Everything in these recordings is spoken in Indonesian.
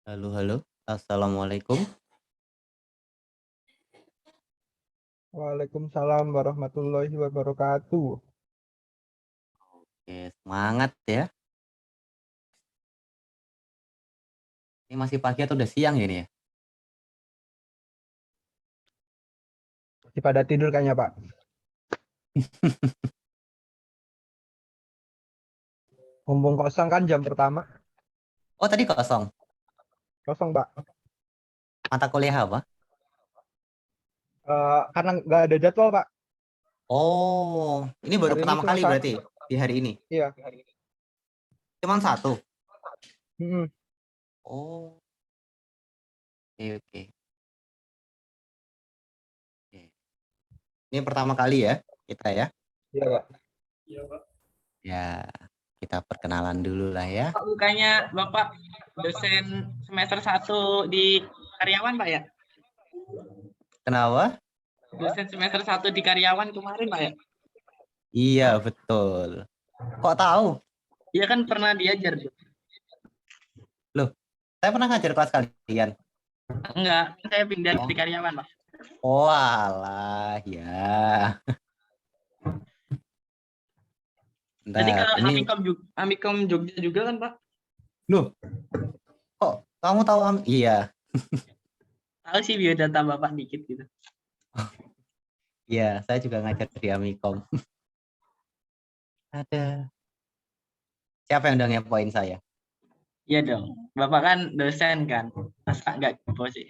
Halo halo, assalamualaikum. Waalaikumsalam warahmatullahi wabarakatuh. Oke, semangat ya. Ini masih pagi atau udah siang ya ini ya? Masih pada tidur kayaknya, Pak. Mumpung kosong kan jam pertama. Oh tadi kosong. Kosong, Pak. Mata kuliah apa? Karena nggak ada jadwal, Pak. Oh, ini baru Hari ini pertama cuma kali satu. berarti di hari ini. Iya. Cuman satu. Mm-mm. Oh, oke oke. Oke. Ini pertama kali ya kita ya. Iya, Pak. Ya, kita perkenalan dulu lah ya. Pak, bukannya Bapak dosen semester 1 di karyawan, Pak ya? Kenapa? Dosen semester 1 di karyawan kemarin, Pak ya? Iya betul. Kok tahu? Iya kan pernah diajar. Loh, saya pernah ngajar kelas kalian. Enggak, saya pindah Oh, di karyawan, Pak. oh alah ya. Jadi ke Bentar, ini Amikom Jogja juga kan, Pak? loh, kok kamu tahu iya. Tahu sih biodata Bapak dikit gitu. Iya, saya juga ngajar di Amikom. Ada. Siapa yang udah ngepoin saya? Iya dong. Bapak kan dosen kan. Masa enggak kepo sih?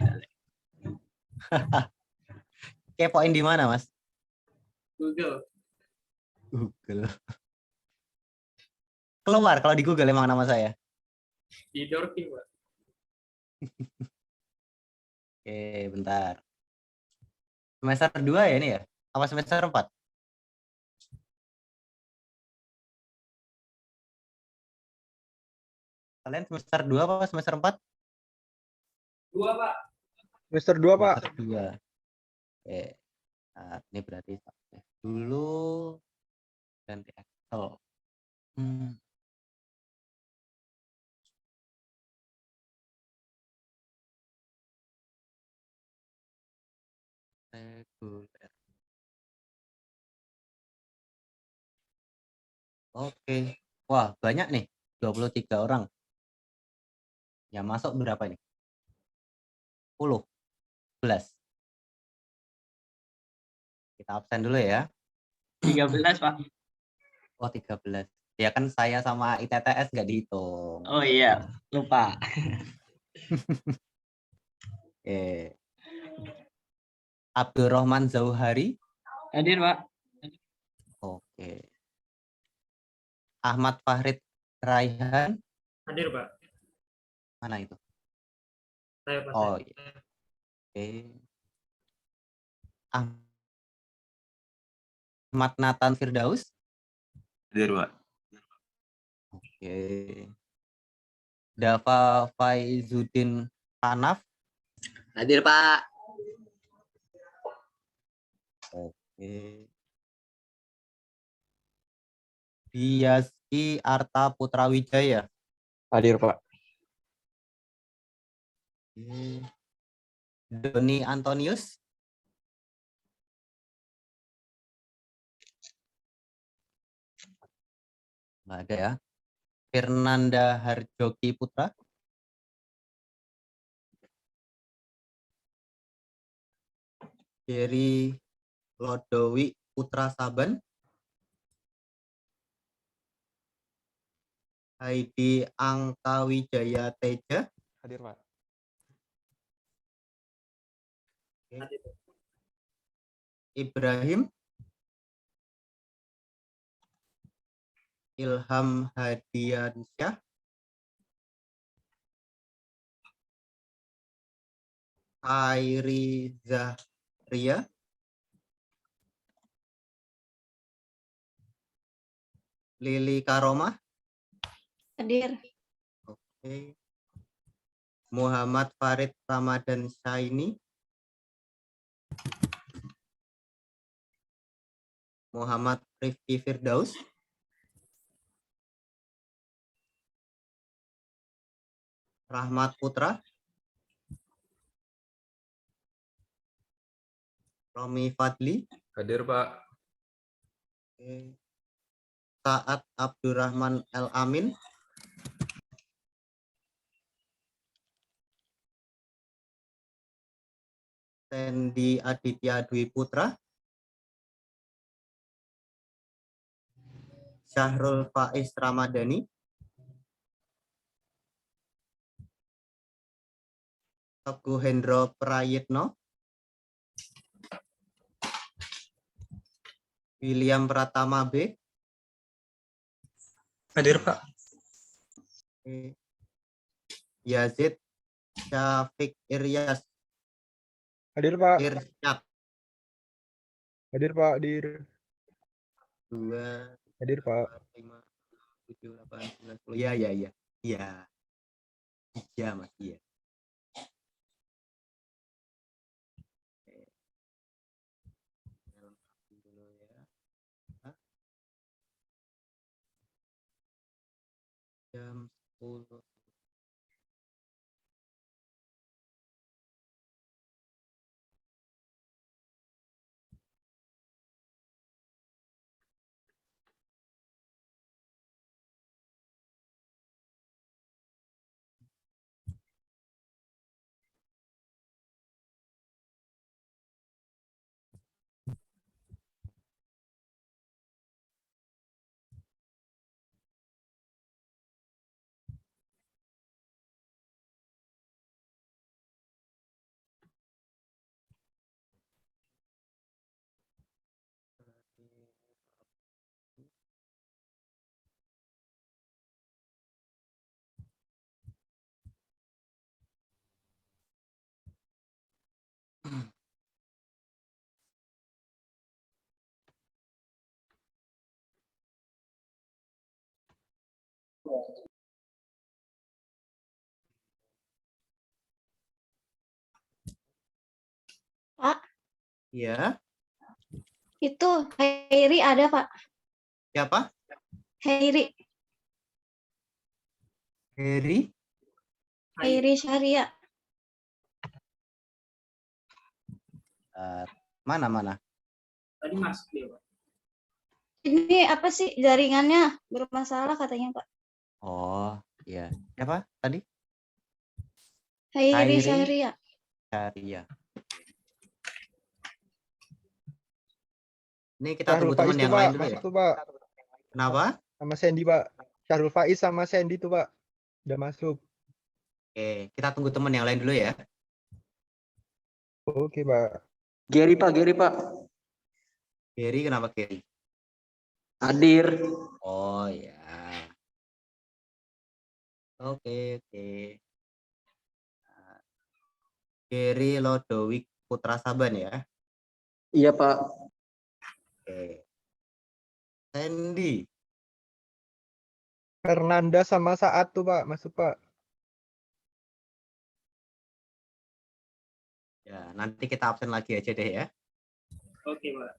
Kepoin di mana, Mas? Google. Google. Keluar kalau di Google emang nama saya. Di Dorking, Pak. Oke, bentar. Semester 2 ya ini ya? Apa semester 4? Kalian semester 2 apa semester 4? Dua, Pak. Semester 2, Pak. Semester 2. Oke. Nah, ini berarti dulu ganti Excel. Hmm. Reguler. Oke. Wah, banyak nih. 23 orang. Yang masuk berapa ini? 10, 11. Kita absen dulu ya. 13, Pak. Oh, 13. Ya kan saya sama ITTS nggak dihitung. Oh iya, lupa. Oke. Abdurrahman Zauhari. Hadir, Pak. Oke. Ahmad Fahrid Raihan. Hadir, Pak. Mana itu? Saya, Pak. Oh iya. Oke. Ahmad Nathan Firdaus. Hadir, Pak. Oke. Dava Faizuddin Hanaf. Hadir, Pak. Oke. Diaski Arta Putra Wijaya. Hadir, Pak. Oke. Doni Antonius. Nggak ada ya. Fernanda Harjoki Putra. Jerry Lodowi Putra Saban. Heidi Angka Wijaya Teja. Hadir, Pak. Ibrahim Ilham Hadiansyah. Airi Zahria. Lili Karomah. Hadir. Oke. Muhammad Farid Ramadan Syaini. Muhammad Rifki Firdaus. Rahmat Putra, Romi Fadli, Hadir, Pak. Saat Abdurrahman El Amin, Sandy Aditya Dwi Putra, Syahrul Faiz Ramadhani, Teguh Hendro Prayitno, William Pratama B, Hadir, Pak. Yazid Syafiq Iryas Hadir Pak. Irsyad, Hadir Pak. Hadir. 2, Hadir Pak. 5, 7, 8, 9, 10. Ya, ya, ya. Iya. Iya, Mas. Iya. Dulu ya. Jam 10. Pak, Iya. itu Hairi ada, Pak. Siapa? Hairi. Heri. Hairi Syariah. Mana? Tadi masuk dia, Pak. Ini apa sih jaringannya bermasalah katanya, Pak. Oh, iya. Siapa tadi? Hairi Hairi. Syariah. Syariah. Ini kita Syahrul tunggu Faiz teman tuh yang Pak. lain dulu Masuk ya. tuh Pak. Kenapa? Sama Sandy Pak. Syahrul Faiz sama Sandy tuh Pak. Udah masuk. Oke, kita tunggu teman yang lain dulu ya. Oke Pak. Gary, Pak. Heri, kenapa Heri? Hadir. Oh ya. Oke. Heri Lodowik Putra Saban ya. Iya, Pak. Oke. Sandy. Fernanda sama Saat tuh Pak. Masuk Pak. Ya, nanti kita absen lagi aja deh ya. Oke, Pak.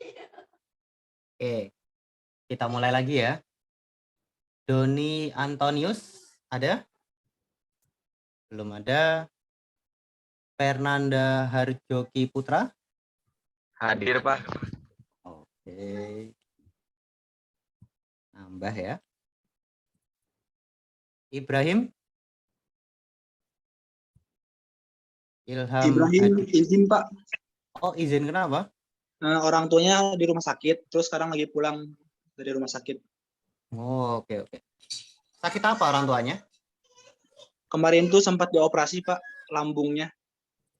Oke, kita mulai lagi ya. Doni Antonius, ada? Belum ada. Fernanda Harjoki Putra. Hadir, Pak. Oke. Nambah ya. Ibrahim. Ilham. Ibrahim izin Pak. Oh, izin kenapa? Orang tuanya di rumah sakit, terus sekarang lagi pulang dari rumah sakit. Oh, oke. Sakit apa orang tuanya? Kemarin tuh sempat dioperasi Pak, lambungnya.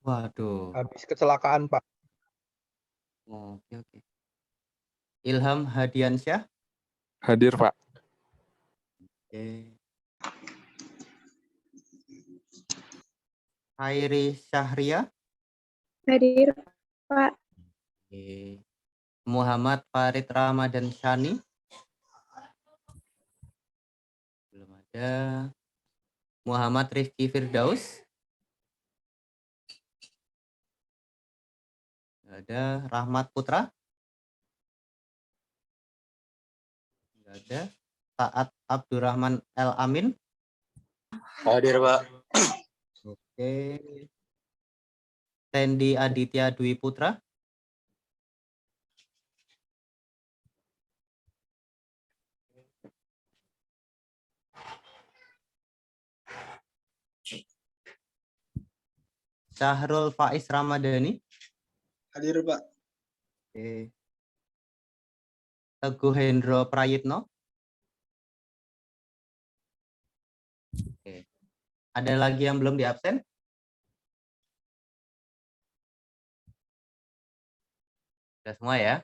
Waduh. Habis kecelakaan, Pak. Oke. Ilham Hadiansyah. Hadir, Pak. Oke. Khairi Syahria. Hadir, Pak. Oke. Muhammad Farid Ramadan Shani. Belum ada. Muhammad Rifki Firdaus. Nggak ada. Rahmat Putra. Nggak ada. Taat Abdurrahman El Amin. Hadir, Pak. Oke. Sandy Aditya Dwi Putra. Syahrul Faiz Ramadhani. Hadir Pak. Oke. Teguh Hendro Prayitno. Oke. Ada lagi yang belum di absen? Sudah semua ya?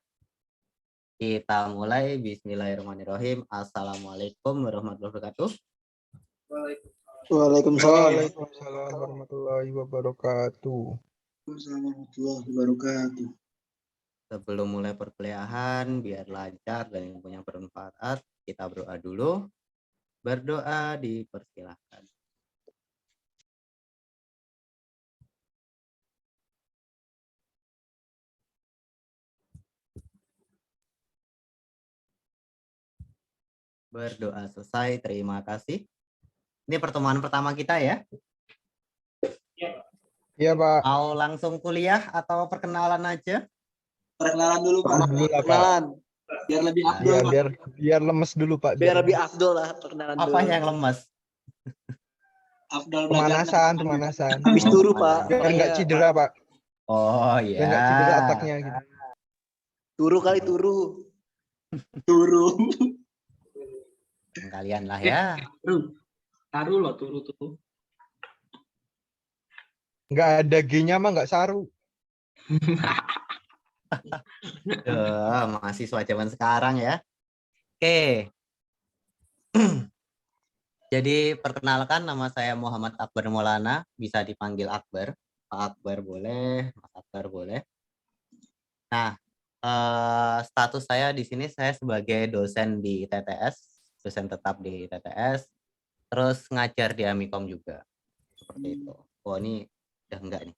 Kita mulai. Bismillahirrahmanirrahim. Assalamualaikum warahmatullahi wabarakatuh. Waalaikumsalam. Waalaikumsalam warahmatullahi wabarakatuh. Warahmatullahi wabarakatuh. Sebelum mulai perkuliahan, biar lancar dan yang punya bermanfaat, kita berdoa dulu. Berdoa dipersilahkan. Berdoa selesai, terima kasih. Ini pertemuan pertama kita ya. Iya, Pak. Mau langsung kuliah atau perkenalan aja? Perkenalan dulu Pak. Dulu lah, Pak. Perkenalan. Biar lebih Ya, afdol Pak. Biar lemes dulu, Pak. Biar lebih afdol lah perkenalan Apa dulu. yang lemas? Afdol belajar. Pemanasan. Habis turu, Pak. Biar nggak Iya. cedera, Pak. Oh Biar nggak cedera ya. otaknya gitu. Turu kali turu. Turu. Kalian lah ya. Taruh loh, turu. Nggak ada G-nya mah nggak saru. Mahasiswa zaman sekarang ya. Oke. Jadi perkenalkan, nama saya Muhammad Akbar Maulana, bisa dipanggil Akbar. Pak Akbar boleh, Mas Akbar boleh. Nah, status saya di sini saya sebagai dosen di TTS, dosen tetap di TTS, terus ngajar di Amikom juga. Seperti itu. Oh, ini udah enggak nih.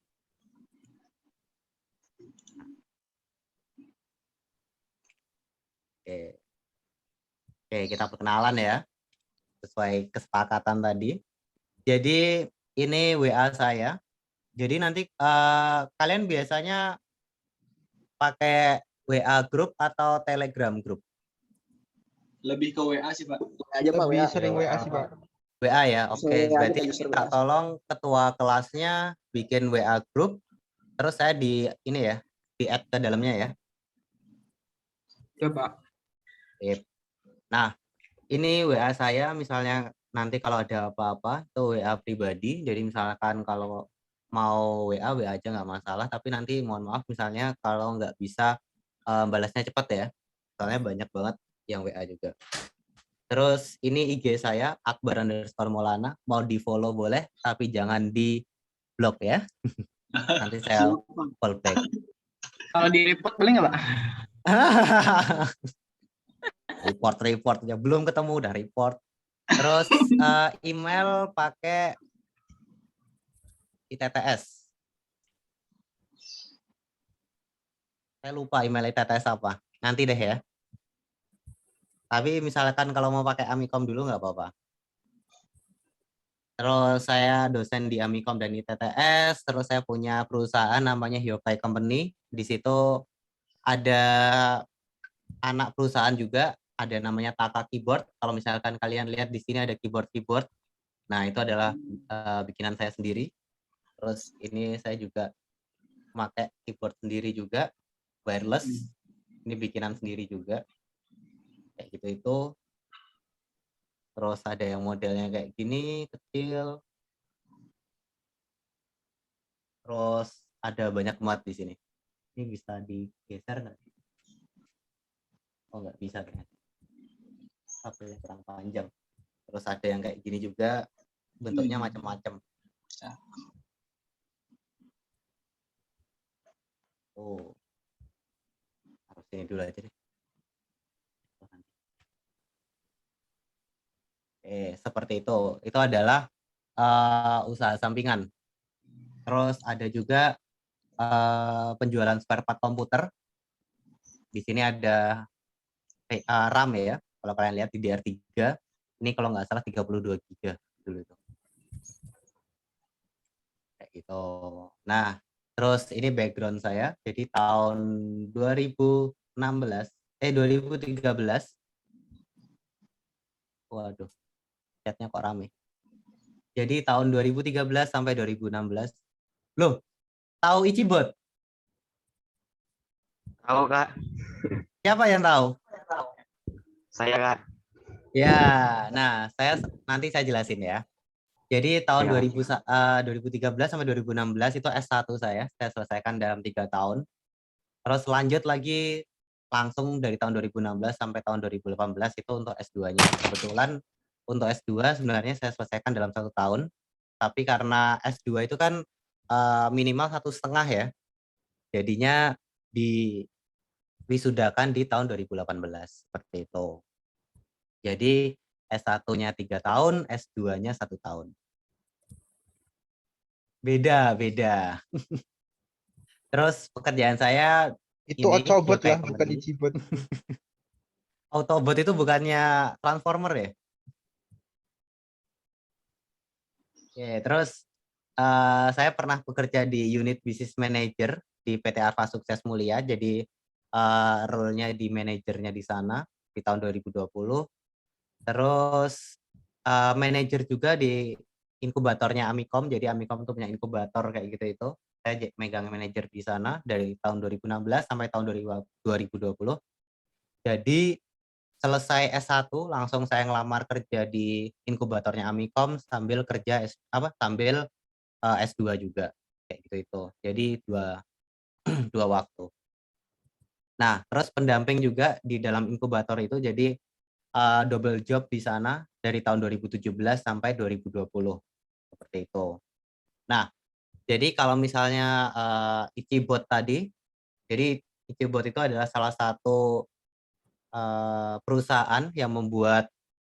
Oke, kita perkenalan ya. Sesuai kesepakatan tadi. Jadi ini WA saya. Jadi nanti kalian biasanya pakai WA grup atau Telegram grup? Lebih ke WA sih Pak. Aja Pak, Lebih WA. sering WA sih, Pak. WA ya, oke. Saya Berarti ada user minta WA. tolong ketua kelasnya bikin WA grup. Terus saya di ini ya, di add ke dalamnya ya. Ya Pak. Sip. Nah, ini WA saya misalnya nanti kalau ada apa-apa itu WA pribadi. Jadi misalkan kalau mau WA aja nggak masalah. Tapi nanti mohon maaf misalnya kalau nggak bisa balasnya cepat ya. Soalnya banyak banget yang WA juga. Terus ini IG saya Akbar_Maulana. Mau di follow boleh, tapi jangan di blok ya. Nanti saya follow back. Kalau di report boleh nggak Pak? report ya, belum ketemu udah report. Terus email pakai ITTS. Saya lupa email TTS apa. Nanti deh ya. Tapi misalkan kalau mau pakai Amikom dulu nggak apa-apa. Terus saya dosen di Amikom dan ITTS. Terus saya punya perusahaan namanya Hyokai Company. Di situ ada anak perusahaan juga, ada namanya Taka Keyboard. Kalau misalkan kalian lihat di sini ada keyboard. Nah, itu adalah bikinan saya sendiri. Terus ini saya juga pakai keyboard sendiri juga, wireless. Ini bikinan sendiri juga. Kayak gitu itu. Terus ada yang modelnya kayak gini, kecil. Terus ada banyak muat di sini. Ini bisa digeser nggak? Oh, nggak bisa ternyata. Kabelnya kurang panjang. Terus ada yang kayak gini juga, bentuknya macam-macam. Oh, harus ini dulu aja deh. Seperti itu. Itu adalah usaha sampingan. Terus ada juga penjualan spare part komputer. Di sini ada RAM ya. Kalau kalian lihat di DR3, ini kalau nggak salah 32 GB dulu itu. Kayak gitu. Nah, terus ini background saya. Jadi tahun 2013. Waduh, chatnya kok rame. Jadi tahun 2013 sampai 2016. Loh, tahu Ichibot? Tahu, Kak. Siapa yang tahu? Saya, Kak. Ya, nah nanti saya jelasin ya. Jadi tahun Ya. 2013 sampai 2016 itu S1 saya selesaikan dalam 3 tahun. Terus lanjut lagi langsung dari tahun 2016 sampai tahun 2018 itu untuk S2-nya. Kebetulan untuk S2 sebenarnya saya selesaikan dalam 1 tahun. Tapi karena S2 itu kan minimal 1,5 ya. Jadinya diwisudakan di tahun 2018 seperti itu. Jadi S1-nya 3 tahun, S2-nya 1 tahun. Beda. Terus pekerjaan saya Itu ini Autobot Hyokai lah, bukan Company. Ichibot. Autobot itu bukannya Transformer ya? Oke, terus saya pernah bekerja di unit business manager di PT Arfa Sukses Mulia. Jadi role-nya di manajernya di sana di tahun 2020. Terus manajer juga di inkubatornya Amikom. Jadi Amikom itu punya inkubator kayak gitu itu. Saya megang manajer di sana dari tahun 2016 sampai tahun 2020. Jadi selesai S1 langsung saya ngelamar kerja di inkubatornya Amikom sambil kerja sambil S2 juga kayak gitu itu. Jadi dua waktu. Nah, terus pendamping juga di dalam inkubator itu jadi double job di sana dari tahun 2017 sampai 2020 seperti itu. Nah, jadi kalau misalnya Ichibot tadi, jadi Ichibot itu adalah salah satu perusahaan yang membuat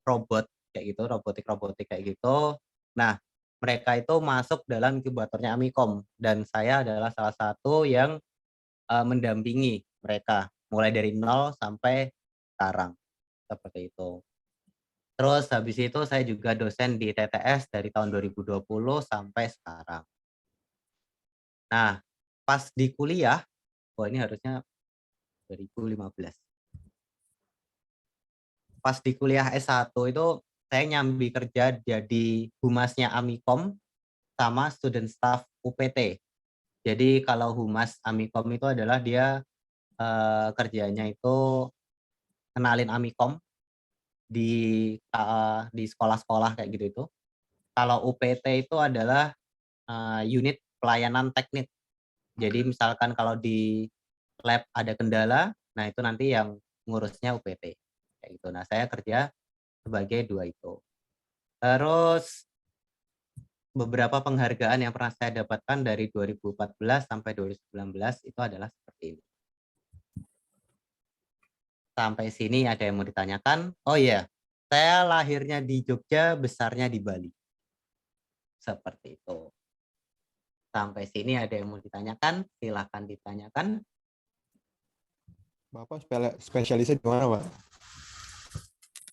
robot kayak gitu, robotik kayak gitu. Nah, mereka itu masuk dalam inkubatornya Amikom dan saya adalah salah satu yang mendampingi mereka mulai dari 0 sampai sekarang seperti itu. Terus habis itu saya juga dosen di TTS dari tahun 2020 sampai sekarang. Nah, pas di kuliah, ini harusnya 2015. Pas di kuliah S1 itu saya nyambi kerja jadi humasnya Amikom sama student staff UPT. Jadi kalau humas Amikom itu adalah dia kerjanya itu kenalin Amikom di sekolah-sekolah kayak gitu itu. Kalau UPT itu adalah unit pelayanan teknik. Jadi misalkan kalau di lab ada kendala, nah itu nanti yang ngurusnya UPT. Kayak gitu. Nah, saya kerja sebagai dua itu. Terus beberapa penghargaan yang pernah saya dapatkan dari 2014 sampai 2019 itu adalah seperti ini. Sampai sini ada yang mau ditanyakan? Oh iya, saya lahirnya di Jogja, besarnya di Bali. Seperti itu. Sampai sini ada yang mau ditanyakan? Silahkan ditanyakan. Bapak spesialisnya di mana, Pak?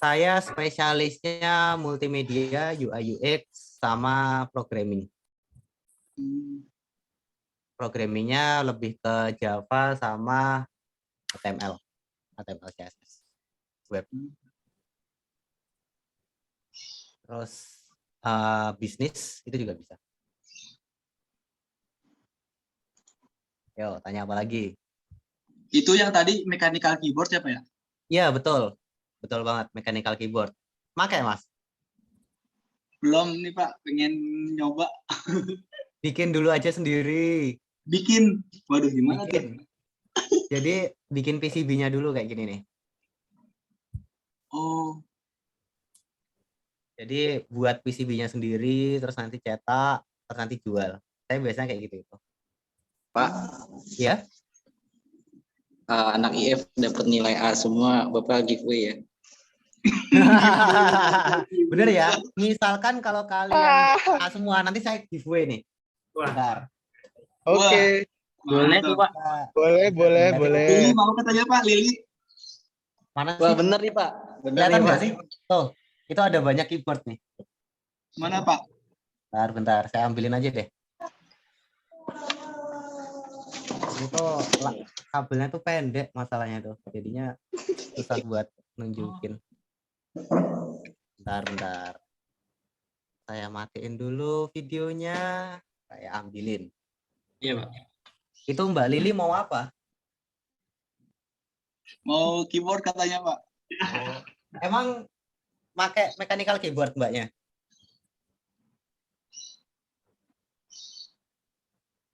Saya spesialisnya multimedia, UI UX sama programming. Programmingnya lebih ke Java sama HTML, CSS, web. Terus bisnis itu juga bisa. Yo, tanya apa lagi? Itu yang tadi mechanical keyboard ya Pak ya? Iya, betul. Betul banget, mechanical keyboard. Pakai, Mas? Belum nih Pak, pengen nyoba. Bikin dulu aja sendiri. Bikin. Waduh, gimana tuh? Bikin. Jadi bikin PCB-nya dulu kayak gini nih. Oh, Jadi buat PCB-nya sendiri, terus nanti cetak, terus nanti jual. Saya biasanya kayak gitu itu. Pak, Ya? anak IF dapat nilai A semua, Bapak giveaway ya. Bener ya? Misalkan kalau kalian semua, nanti saya giveaway nih. Bentar. Oke, Boleh tuh, Pak. boleh. Lili mau katanya Pak, Lili. Mana Wah sih? bener nih Pak. Bener Kelihatan nih, nggak Pak. sih? Tuh, itu ada banyak keyboard nih. Mana Pak? Bentar, saya ambilin aja deh. Itu kabelnya tuh pendek masalahnya tuh. Jadinya susah buat nunjukin. Bentar. Saya matiin dulu videonya. Saya ambilin. Iya, Pak. Itu Mbak Lili mau apa? Mau keyboard katanya Pak. Oh, emang pakai mechanical keyboard Mbaknya?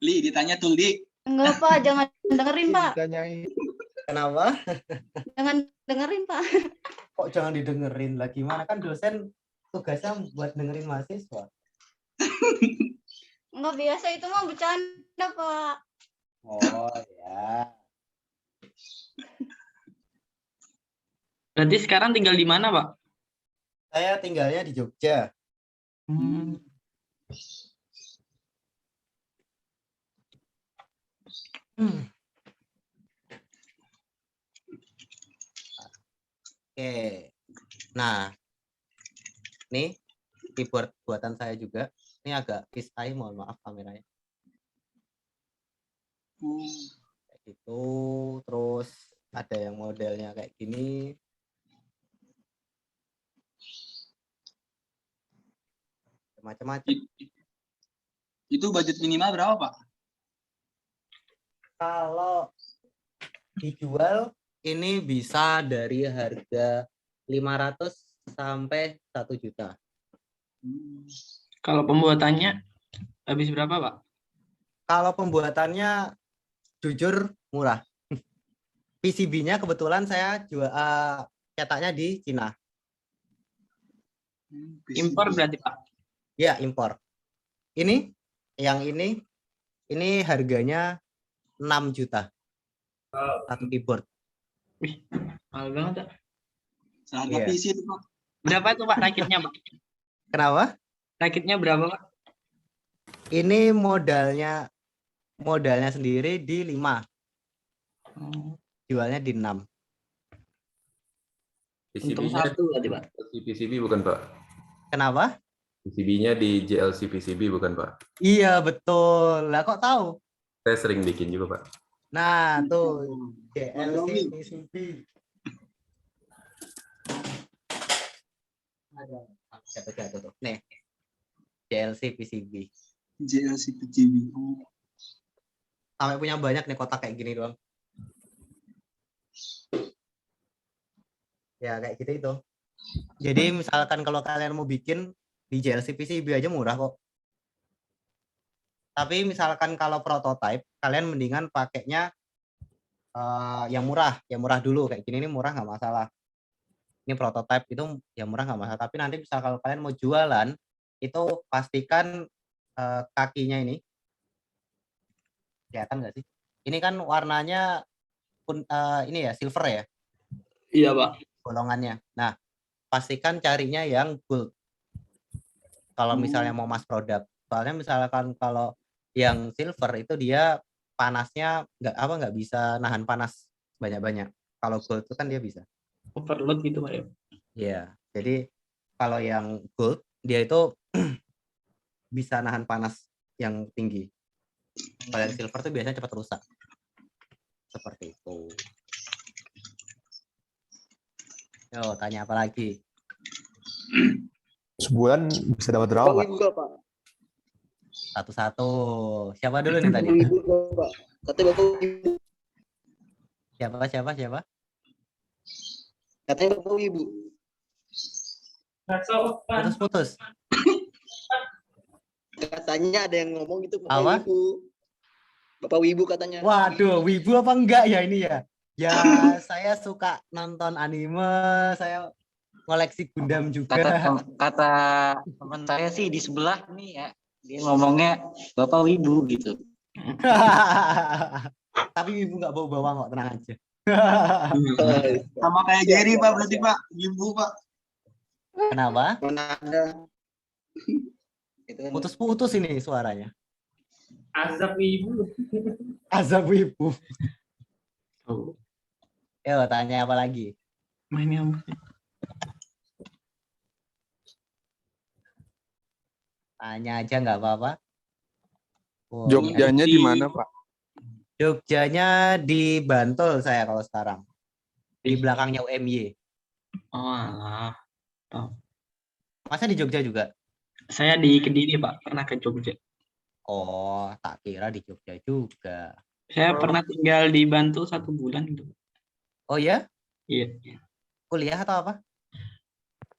Li, ditanya tuh Li. Enggak, Pak. Jangan dengerin, Pak. Ditanyain. Kenapa? Jangan dengerin, Pak. Kok jangan didengerin lah? Gimana, kan dosen tugasnya buat dengerin mahasiswa. Enggak biasa, itu mah bercanda, Pak. Oh ya. Berarti sekarang tinggal di mana, Pak? Saya tinggalnya di Jogja. Oke. Nah, nih keyboard buatan saya juga. Ini agak fisheye, mohon maaf kameranya. Kayak gitu. Terus ada yang modelnya kayak gini. Macam-macam. Itu budget minimal berapa Pak? Kalau dijual ini bisa dari harga 500 sampai 1 juta. Kalau pembuatannya habis berapa, Pak? Kalau pembuatannya jujur murah. PCB-nya kebetulan saya jual cetaknya di Cina. Impor berarti, Pak? Ya, impor. Ini yang ini harganya 6 juta. Satu keyboard. Wih, mahal banget, Pak. Seharga Iya. PC itu Pak. Berapa itu, Pak, rakitnya, Pak? Kenapa? Rakitnya berapa, Pak? Ini modalnya sendiri di 5. Jualnya di 6. Untung PCB-nya satu berarti, Pak. PCB bukan, Pak? Kenapa? PCB-nya di JLC PCB bukan, Pak? Iya, betul. Lah kok tahu? Saya sering bikin juga, Pak. Nah, tuh JLC PCB. Jatuh tuh. Nih. JLC PCB. JLC PCB. Sampai punya banyak nih kotak kayak gini doang. Ya, kayak gitu itu. Jadi misalkan kalau kalian mau bikin di JLC PCB aja murah kok. Tapi misalkan kalau prototype, kalian mendingan pakainya yang murah dulu. Kayak gini ini murah nggak masalah. Ini prototype itu yang murah nggak masalah. Tapi nanti misal kalau kalian mau jualan, itu pastikan kakinya ini. Kelihatan nggak sih? Ini kan warnanya ini ya, silver ya? Iya, Pak. Golongannya. Nah, pastikan carinya yang gold. Kalau misalnya mau mass product. Soalnya misalkan kalau yang silver itu dia panasnya nggak bisa nahan panas banyak-banyak. Kalau gold itu kan dia bisa. Overload gitu Pak ya. Iya, jadi kalau yang gold dia itu bisa nahan panas yang tinggi. Kalau yang silver tuh biasanya cepat rusak. Seperti itu. Yo, tanya apa lagi? Sebulan bisa dapat berapa, Bapak Pak? Wibu Pak. Satu-satu. Siapa dulu nih tadi? Bapak Wibu Pak. Katanya Bapak Wibu. Siapa? Katanya Bapak Wibu. Putus-putus. Katanya ada yang ngomong itu Bapak Apa? Wibu. Bapak Wibu katanya. Waduh, wibu apa enggak ya ini ya? Ya, saya suka nonton anime, saya koleksi Gundam juga. Kata teman saya sih di sebelah nih ya, dia ngomongnya Bapak Wibu gitu. Tapi wibu nggak bawa-bawa kok, tenang aja. Sama kayak Jerry Pak, berarti Pak. Wibu Pak. Kenapa? Mana ada. Itu kan Putus-putus ini suaranya. Azab ibu. Azab wibu. Yo, tanya apa lagi? Mainnya apa? Tanya aja nggak apa-apa. Oh, Jogjanya di mana, Pak? Jogjanya di Bantul saya kalau sekarang. Di belakangnya UMY. Oh alah. Masa di Jogja juga? Saya di Kediri Pak, pernah ke Jogja. Oh, tak kira di Jogja juga. Saya pernah tinggal di Bantul 1 bulan gitu. Oh ya? Iya. Kuliah atau apa?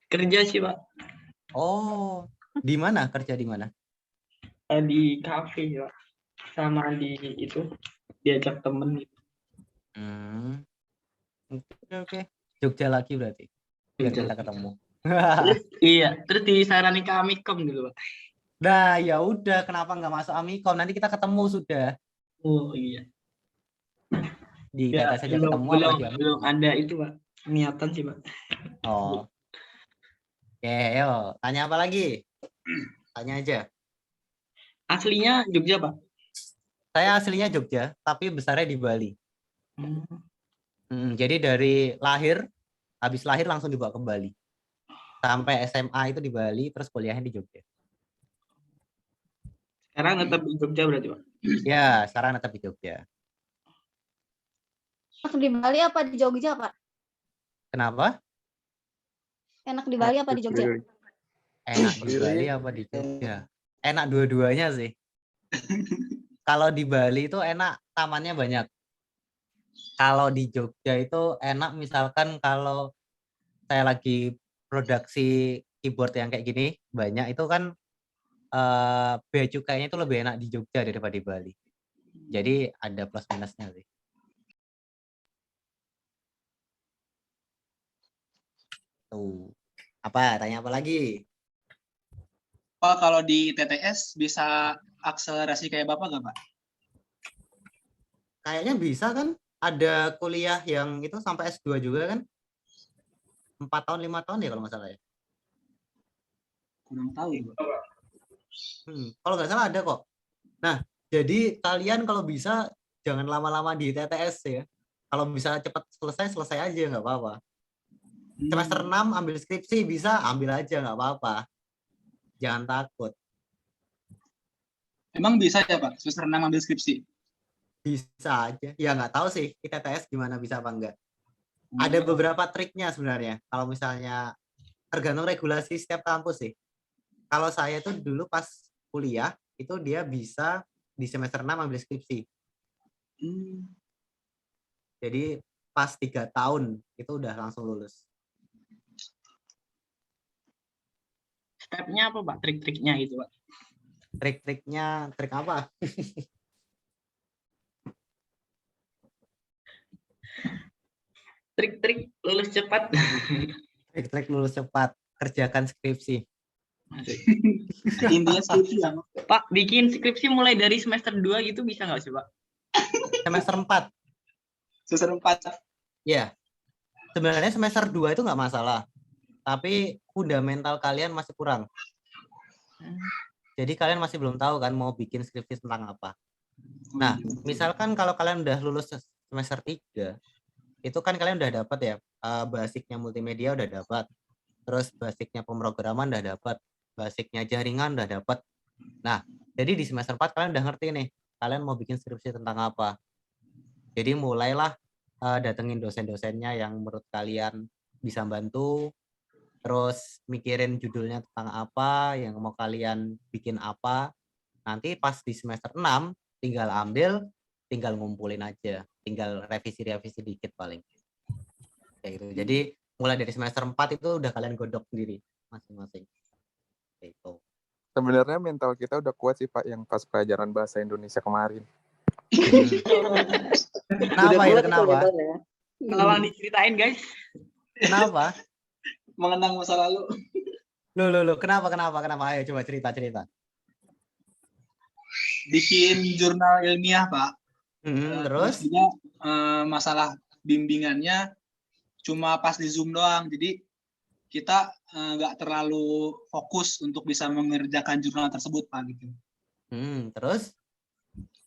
Kerja sih Pak. Oh, di mana? Kerja di mana? Di kafe Pak. Sama di itu diajak temen gitu. Oke. Jogja lagi berarti. Biar Jogja kita lagi. ketemu. Iya, terus disarani ke Amikom gitu Pak. Nah, ya udah, kenapa nggak masuk Amikom? Nanti kita ketemu sudah. Oh iya. Di Ya, TTS saja belum, ketemu belum, apa di Amikom? belum ada itu Pak. Niatan sih Pak. Oh. Oke, yo, tanya apa lagi? Tanya aja. Aslinya Jogja Pak. Saya aslinya Jogja, tapi besarnya di Bali. Jadi dari lahir, habis lahir langsung dibawa ke Bali. Sampai SMA itu di Bali, terus kuliahnya di Jogja. Sekarang tetap di Jogja berarti Pak. Ya, sekarang tetap di Jogja. Enak di Bali apa di Jogja, Pak? Kenapa? Enak di Bali apa di Jogja? Enak di Bali apa di Jogja? Enak dua-duanya sih. Kalau di Bali itu enak, tamannya banyak. Kalau di Jogja itu enak misalkan kalau saya lagi produksi keyboard yang kayak gini, banyak itu kan bea cukainya itu lebih enak di Jogja daripada di Bali. Jadi ada plus minusnya sih. Tuh. Apa? Tanya apa lagi? Pak, kalau di TTS bisa akselerasi kayak Bapak nggak Pak? Kayaknya bisa kan? Ada kuliah yang itu sampai S2 juga kan? 4 tahun, 5 tahun ya kalau nggak salah ya? Kurang tahu ya Pak. Kalau nggak salah ada kok. Nah, jadi kalian kalau bisa jangan lama-lama di TTS ya. Kalau bisa cepat selesai aja nggak apa-apa. Semester 6 ambil skripsi bisa, ambil aja nggak apa-apa. Jangan takut. Emang bisa ya Pak, semester 6 ambil skripsi? Bisa aja. Ya nggak tahu sih di TTS gimana bisa apa enggak. Ada beberapa triknya sebenarnya. Kalau misalnya tergantung regulasi setiap kampus sih. Kalau saya tuh dulu pas kuliah itu dia bisa di semester 6 ambil skripsi. Jadi pas 3 tahun itu udah langsung lulus. Stepnya apa Pak? Trik-triknya gitu Pak? Trik-triknya, trik apa? Trik-trik lulus cepat. Trik-trik lulus cepat, kerjakan skripsi. Intinya skripsi ya Pak, bikin skripsi mulai dari semester 2 gitu bisa nggak sih Pak? Semester 4. Semester 4. Ya. Sebenarnya semester 2 itu nggak masalah. Tapi fundamental kalian masih kurang. Jadi kalian masih belum tahu kan mau bikin skripsi tentang apa. Nah, misalkan kalau kalian udah lulus semester 3, itu kan kalian udah dapat ya, basicnya multimedia udah dapat, terus basicnya pemrograman udah dapat, basicnya jaringan udah dapat. Nah, jadi di semester 4 kalian udah ngerti nih, kalian mau bikin skripsi tentang apa. Jadi mulailah datengin dosen-dosennya yang menurut kalian bisa bantu, terus mikirin judulnya tentang apa, yang mau kalian bikin apa. Nanti pas di semester 6 tinggal ambil, tinggal ngumpulin aja, tinggal revisi-revisi dikit paling. Kayak gitu. Jadi mulai dari semester 4 itu udah kalian godok sendiri masing-masing. Kayak gitu. Sebenarnya mental kita udah kuat sih Pak yang pas pelajaran bahasa Indonesia kemarin. Kenapa itu? Kenapa? Tolong diceritain guys. Kenapa? Mengenang masa lalu. Loh, kenapa? Ayo coba cerita. Bikin jurnal ilmiah, Pak. Terus? Juga masalah bimbingannya cuma pas di Zoom doang. Jadi kita nggak terlalu fokus untuk bisa mengerjakan jurnal tersebut, Pak. Gitu. Terus?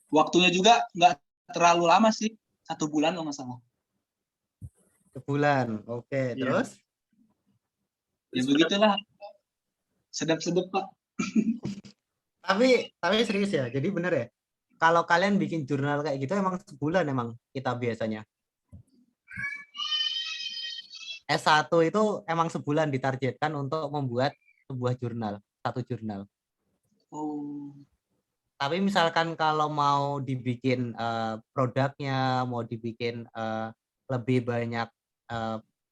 Waktunya juga nggak terlalu lama sih. 1 bulan kalau nggak salah. Sebulan, oke. Iya. Terus? Ya begitulah. Sedap-sedap, Pak. Tapi serius ya, jadi bener ya. Kalau kalian bikin jurnal kayak gitu emang sebulan emang kita biasanya. S1 itu emang sebulan ditargetkan untuk membuat sebuah jurnal, 1 jurnal. Oh. Tapi misalkan kalau mau dibikin produknya, mau dibikin lebih banyak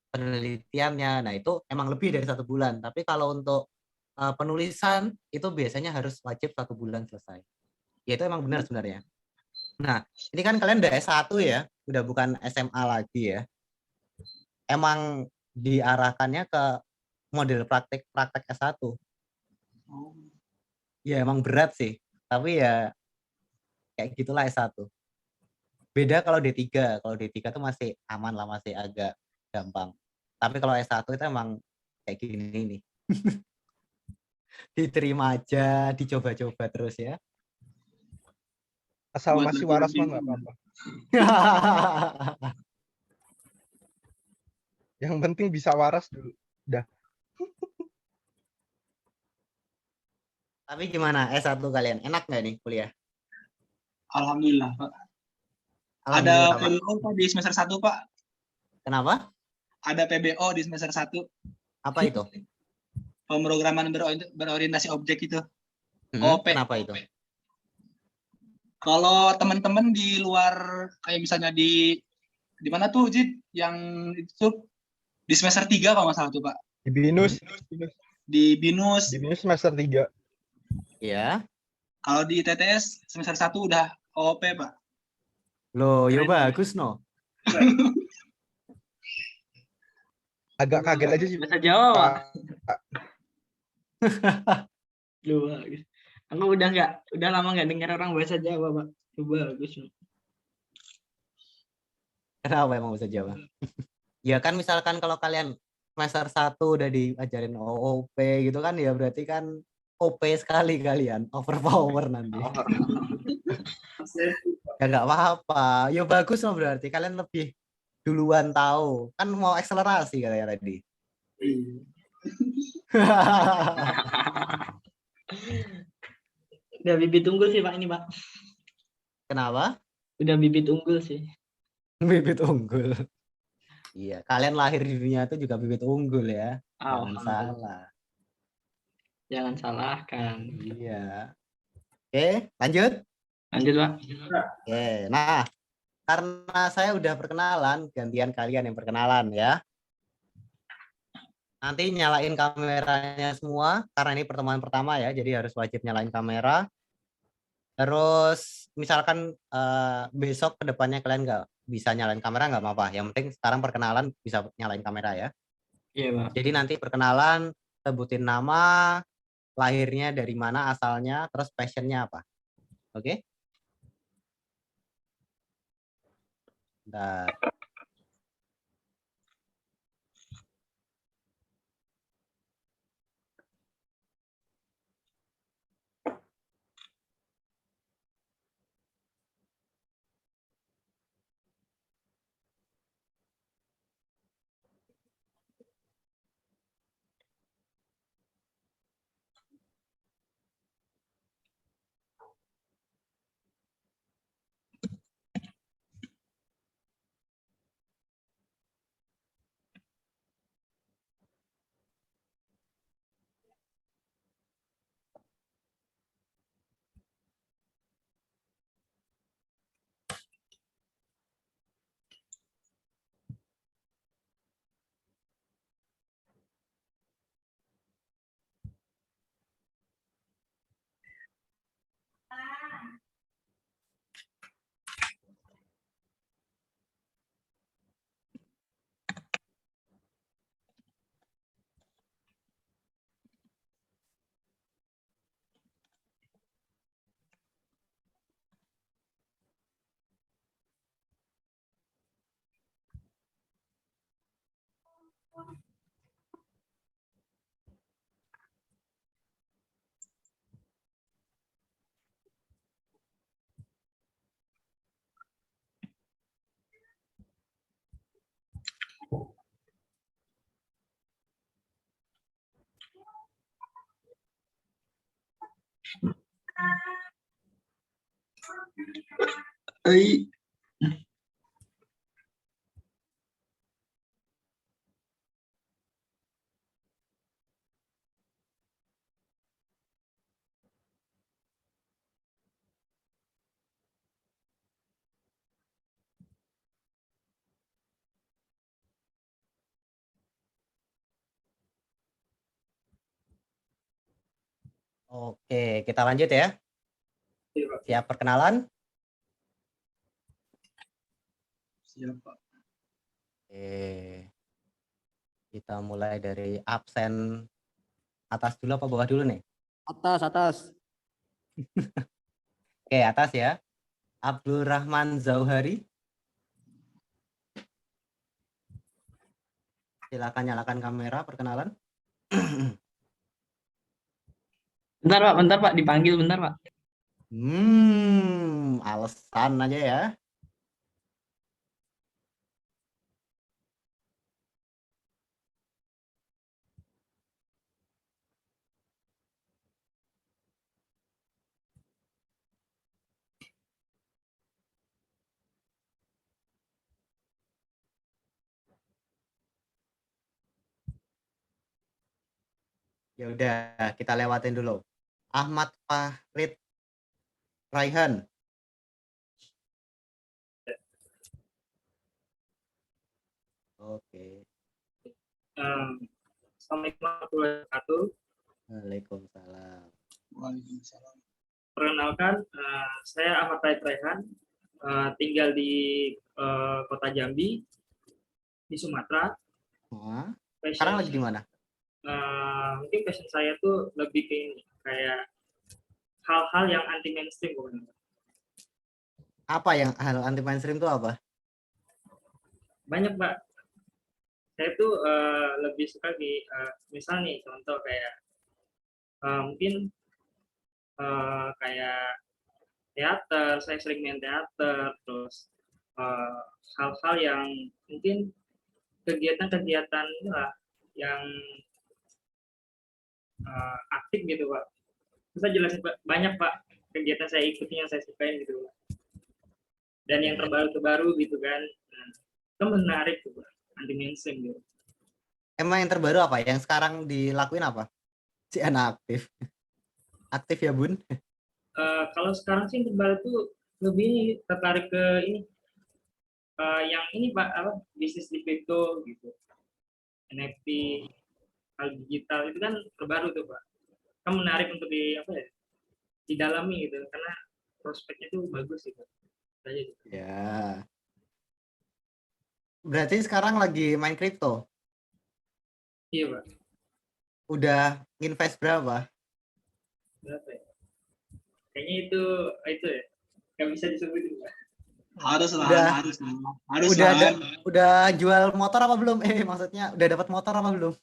penelitiannya, nah itu emang lebih dari 1 bulan. Tapi kalau untuk penulisan itu biasanya harus wajib 1 bulan selesai. Ya itu emang benar sebenarnya. Nah, ini kan kalian udah S1 ya, udah bukan SMA lagi ya. Emang diarahkannya ke model praktek S1. Ya emang berat sih, tapi ya kayak gitulah S1. Beda kalau D3. Kalau D3 tuh masih aman lah, masih agak gampang. Tapi kalau S1 itu emang kayak gini nih. Diterima aja, dicoba-coba terus ya. Asal Buat masih lebih waras mah lebih. nggak apa-apa. Yang penting bisa waras dulu. Udah. Tapi gimana S1 kalian? Enak nggak nih kuliah? Alhamdulillah, Pak. Alhamdulillah, Ada Pak. PBO Pak di semester 1, Pak. Kenapa? Ada PBO di semester 1. Apa itu? Pemrograman berorientasi objek itu. OP. Kenapa itu? Kalau teman-teman di luar kayak misalnya di mana tuh Jid yang itu di semester 3 kalau nggak salah tuh, Pak. Di BINUS. Di BINUS. Di BINUS semester 3. Iya. Kalau di TTS semester 1 udah OP, Pak. Loh, yo bagus no. Agak kaget aja sih. Bahasa Jawa, Pak. Pak. Lu bagus. Aku udah lama nggak dengar orang bahasa Jawa, Pak. Coba bagus. Kenapa emang bahasa Jawa? Ya kan misalkan kalau kalian semester 1 udah diajarin OOP gitu kan, ya berarti kan OP sekali kalian, overpower nanti. Ya nggak apa-apa, ya bagus loh, berarti kalian lebih duluan tahu. Kan mau akselerasi katanya tadi. Udah bibit unggul sih, Pak, ini, Pak. Kenapa? Udah bibit unggul sih. Bibit unggul. Iya, kalian lahir di dunia itu juga bibit unggul ya. Jangan salah. Jangan salahkan. Iya. Oke, lanjut. Lanjut, Pak. Oke, nah karena saya udah perkenalan, gantian kalian yang perkenalan ya. Nanti nyalain kameranya semua, karena ini pertemuan pertama ya, jadi harus wajib nyalain kamera. Terus misalkan besok kedepannya kalian nggak bisa nyalain kamera, nggak apa-apa. Yang penting sekarang perkenalan bisa nyalain kamera ya. Iya, Pak. Jadi nanti perkenalan, sebutin nama, lahirnya dari mana asalnya, terus passionnya apa. Oke? Bentar. Eh, Oke, kita lanjut ya. Siap perkenalan? Siapa? Oke. Kita mulai dari absen atas dulu apa bawah dulu nih? Atas. Oke, atas ya. Abdul Rahman Zauhari. Silakan nyalakan kamera perkenalan. Bentar Pak, dipanggil bentar Pak. Alasan aja ya. Ya udah, kita lewatin dulu. Ahmad Fahrid Raihan. Oke. Assalamualaikum warahmatullahi wabarakatuh. Waalaikumsalam. Waalaikumsalam. Perkenalkan, saya Ahmad Fahrid Raihan, tinggal di kota Jambi, di Sumatera. Sekarang lagi di mana? Mungkin passion saya tuh lebih ke ini, kayak hal-hal yang anti mainstream. Apa yang hal anti mainstream itu apa? Banyak Pak. Saya tuh lebih suka di misal nih contoh kayak mungkin kayak teater, saya sering main teater, terus hal-hal yang mungkin kegiatan-kegiatan inilah yang aktif gitu Pak. Bisa jelasin Pak, banyak Pak kegiatan saya ikuti yang saya sukain gitu Pak. Dan yang terbaru-terbaru gitu kan, itu menarik tuh Pak, anti mainstream gitu. Emang yang terbaru apa? Yang sekarang dilakuin apa? Si anak aktif. Aktif ya Bun? Kalau sekarang sih yang terbaru tuh lebih tertarik ke ini, yang ini Pak, apa bisnis di kripto gitu, NFT, hal digital itu kan terbaru tuh Pak. Kan menarik untuk didalami gitu, karena prospeknya tuh bagus gitu. Ya. Berarti sekarang lagi main kripto? Iya Pak. Udah invest berapa? Berapa ya? Kayaknya itu ya, nggak bisa disebutin Pak. Harus lah. Udah jual motor apa belum? Maksudnya udah dapat motor apa belum?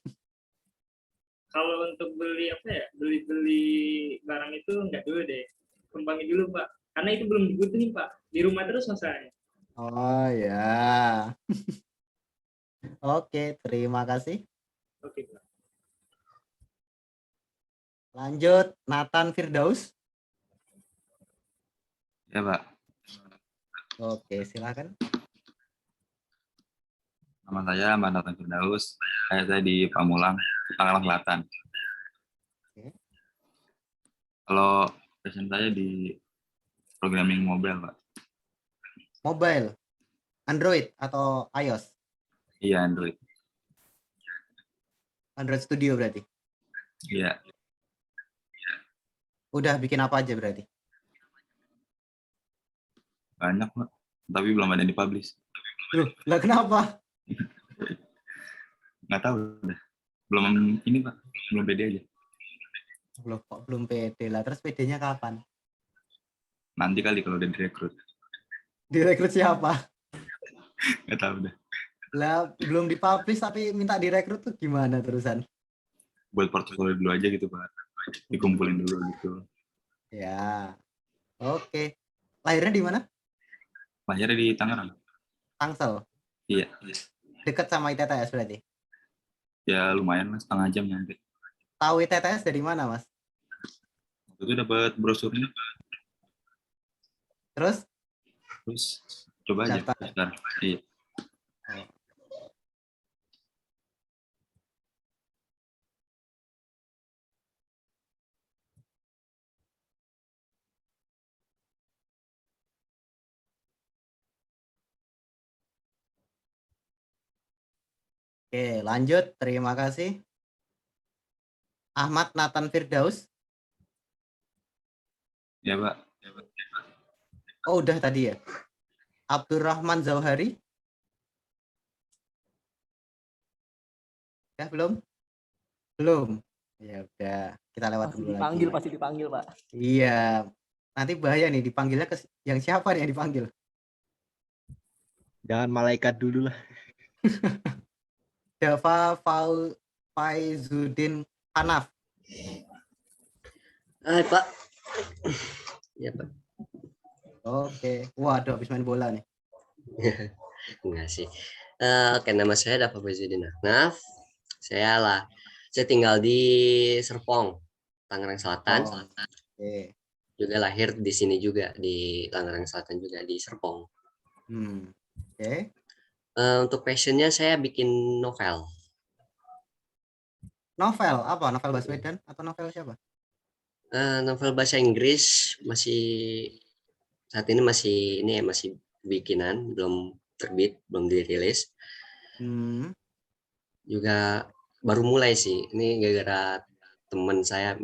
Kalau untuk beli beli barang itu nggak dulu deh, kembangin dulu Pak, karena itu belum dibutuhin Pak, di rumah terus masalahnya. Oh ya. Oke, terima kasih. Oke Pak. Lanjut, Nathan Firdaus. Ya Pak. Oke, silakan. Nama saya Nathan Firdaus. Saya di Pamulang, Tangerang Selatan. Oke. Kalau passion saya di programming mobile, Pak. Mobile, Android atau iOS? Iya, Android. Android Studio berarti? Iya. Udah bikin apa aja berarti? Banyak, Pak. Tapi belum ada yang dipublish. Loh, lah kenapa? Nggak tahu, udah. Belum ini, Pak. Belum pede aja. Loh, kok belum pede lah. Terus pedenya kapan? Nanti kali kalau udah direkrut. Direkrut siapa? Nggak tahu, udah. Lah belum dipublish tapi minta direkrut tuh gimana terusan? Buat portfolio dulu aja gitu Pak. Dikumpulin dulu gitu. Ya. Oke. Lahirnya di mana? Lahirnya di Tangerang. Tangsel. Iya. Dekat sama ITTS berarti. Ya lumayan Mas, setengah jam nyampe. Tahu ITTS dari mana, Mas? Waktu itu dapat brosurnya. Terus? Terus coba aja. Daftar. Daftar. Iya. Oh. Oke, lanjut. Terima kasih. Ahmad Nathan Firdaus. Ya Pak. Oh, udah tadi ya. Abdurrahman Zauhari. Ya, belum? Belum. Ya udah, kita lewat Pasti dulu dipanggil, lagi. pasti dipanggil, Pak. Iya. Nanti bahaya nih dipanggilnya ke yang siapa nih yang dipanggil? Jangan malaikat dulu lah. Dava Faizuddin Hanaf. Hai Pak. Ya Pak. Oke. Waduh, habis main bola nih. Enggak sih. Oke, nama saya Dava Faizuddin Hanaf. Saya tinggal di Serpong, Tangerang Selatan. Oke. Juga lahir di sini juga di Tangerang Selatan juga di Serpong. Oke. Untuk passionnya saya bikin novel. Novel apa? Novel Baswedan atau novel siapa? Novel bahasa Inggris saat ini masih bikinan, belum terbit, belum dirilis. Juga baru mulai sih. Ini gara-gara teman saya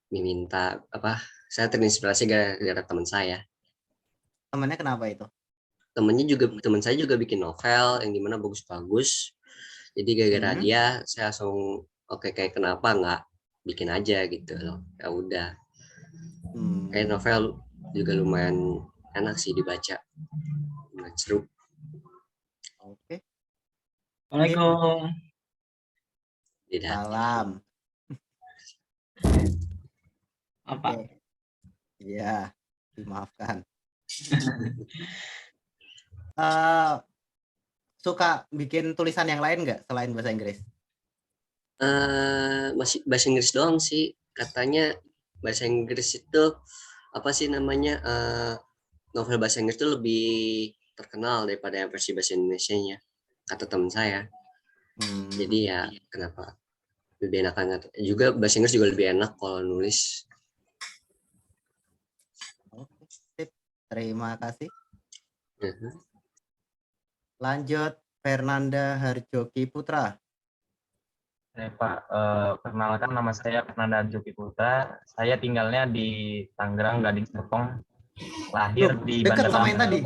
meminta saya terinspirasi gara-gara teman saya. Temannya kenapa itu? Teman saya juga bikin novel yang dimana bagus-bagus. Jadi gara-gara dia saya langsung kayak kenapa nggak bikin aja gitu loh. Ya udah. Kayak novel juga lumayan enak sih dibaca. Lumayan seru. Oke. Assalamualaikum. Salam. Apa? Iya, dimaafkan. Suka bikin tulisan yang lain nggak selain bahasa Inggris? Masih bahasa Inggris doang sih. Katanya bahasa Inggris itu apa sih namanya, novel bahasa Inggris itu lebih terkenal daripada yang versi bahasa Indonesianya, kata teman saya. Jadi ya kenapa lebih enakan juga bahasa Inggris juga lebih enak kalau nulis. Oke, sip. Terima kasih. Lanjut, Fernanda Harjoki Putra. Pak, perkenalkan nama saya Fernanda Harjoki Putra. Saya tinggalnya di Tangerang, Gading Serpong. Lahir di Dekat Bandar sama yang tadi.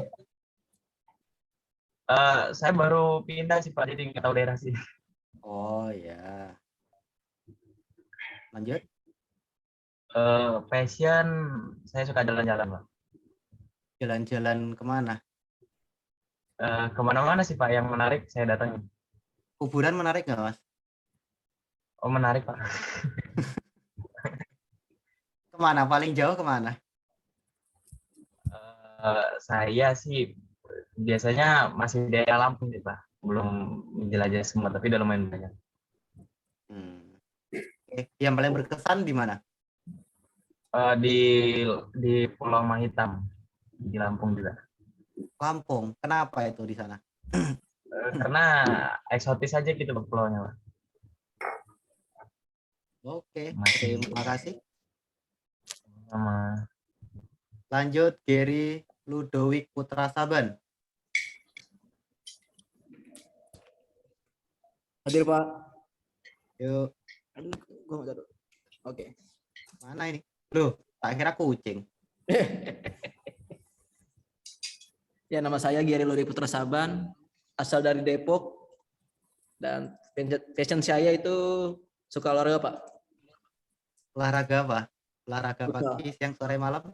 Saya baru pindah sih Pak, jadi nggak tahu daerah sih. Oh ya. Lanjut. Passion, saya suka jalan-jalan Pak. Jalan-jalan kemana? Kemana-mana sih Pak yang menarik saya datangi. Kuburan menarik nggak Mas? Oh menarik Pak. Kemana? Paling jauh kemana? Saya sih biasanya masih di daerah Lampung sih Pak. Belum menjelajah semua, tapi udah lumayan banyak. Yang paling berkesan di mana? Di Pulau Mahitam, di Lampung juga. Lampung, kenapa itu di sana? Karena eksotis aja gitu pulaunya Pak. Oke, terima kasih. Sama. Lanjut, Gary Ludovic Putra Saban. Hadir Pak. Yuk. Oke. Mana ini? Loh, tak kira kucing. Ya, nama saya Gary Ludovic Putra Saban, asal dari Depok, dan passion saya itu suka olahraga Pak. Olahraga apa? Olahraga pagi, siang, sore, malam?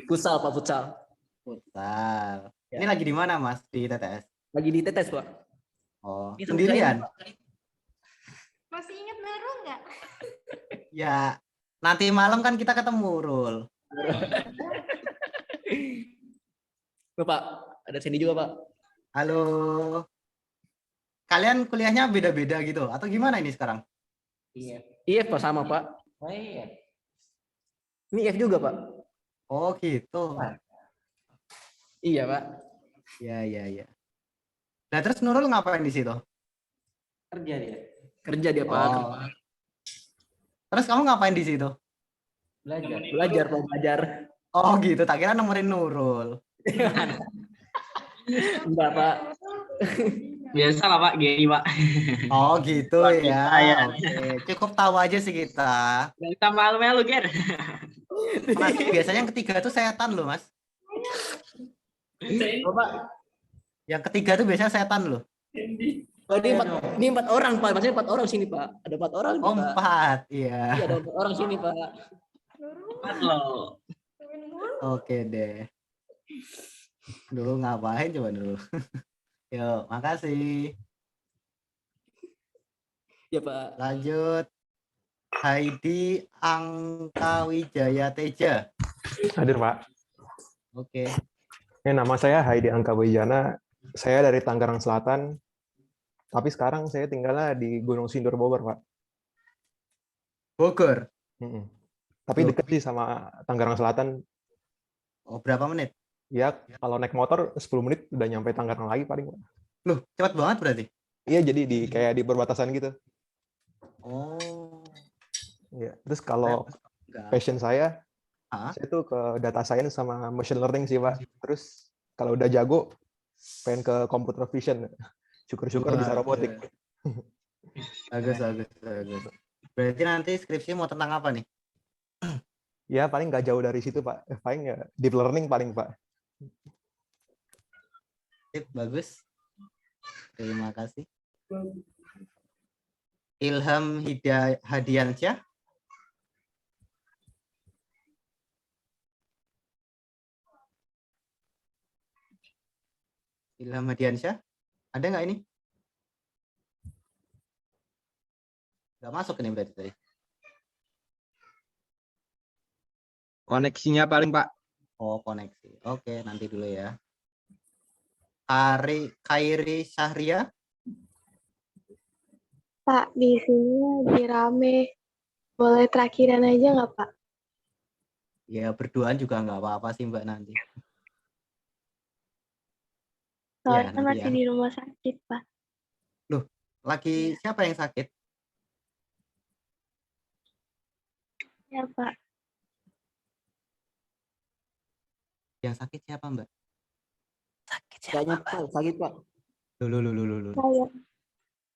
Futsal Pak, futsal. Futsal. Ya. Ini lagi di mana Mas? Di TTS? Lagi ditetes, Pak. Oh, Ini sendirian? Masih ingat Nurul nggak? Ya, nanti malam kan kita ketemu, Rul. Bapak, ada Sandy juga, Pak. Halo. Kalian kuliahnya beda-beda gitu atau gimana ini sekarang? Iya, Pak, sama, Pak. Oh iya. Ini F juga, Pak. Oh, gitu. Iya, Pak. Ya. Nah, terus Nurul ngapain di situ? Kerja dia. Kerja dia, Pak. Oh. Terus kamu ngapain di situ? Belajar. Belajar, Pak, belajar. Oh, gitu. Tak kira nemenin Nurul. Enggak, Pak. Biasa lah Pak, GI Pak. Oh, gitu ya. Saya. Oke, cukup tahu aja sih kita. Kita malu-malu, Ger. Mas, biasanya yang ketiga tuh setan loh, Mas. Bapak, Yang ketiga tuh biasanya setan loh. oh, ini 4 orang, Pak. Maksudnya 4 orang sini, Pak. Ada 4 orang. Oh, Pak. 4. Iya. Iya, ada 4 orang sini, Pak. 4 loh. Oke deh. Dulu ngapain coba dulu. Yuk, makasih. Ya, Pak. Lanjut. Heidi Angkawijaya Teja. Hadir, Pak. Oke. Nama saya Heidi Angkawijana. Saya dari Tangerang Selatan. Tapi sekarang saya tinggalnya di Gunung Sindur, Bogor, Pak. Bogor. Tapi deket sih sama Tangerang Selatan. Oh, berapa menit? Ya, kalau naik motor 10 menit udah nyampe Tangerang lagi paling, Pak. Loh, cepat banget berarti? Iya, jadi kayak di perbatasan gitu. Oh. Iya. Terus kalau passion saya tuh ke data science sama machine learning sih, Pak. Terus kalau udah jago, pengen ke computer vision. Syukur-syukur bisa robotik. Bagus. Berarti nanti skripsi mau tentang apa nih? Ya, paling nggak jauh dari situ, Pak. Paling ya deep learning paling, Pak. Sip, bagus. Terima kasih. Ilham Hadiansyah. Ilham Hadiansyah. Ada nggak ini? Nggak masuk ini berarti tadi. Koneksinya paling, Pak. Oh, koneksi. Oke, nanti dulu ya. Kairi Syahria. Pak, di sini lagi rame. Boleh terakhiran aja nggak, Pak? Ya, berduaan juga nggak apa-apa sih, Mbak, nanti. Soalnya nanti masih ya. di rumah sakit, Pak. Loh, lagi siapa yang sakit? Ya, Pak. Yang sakit siapa, Mbak? Sakit siapa, Pak? Sakit, Pak. Loh. Saya.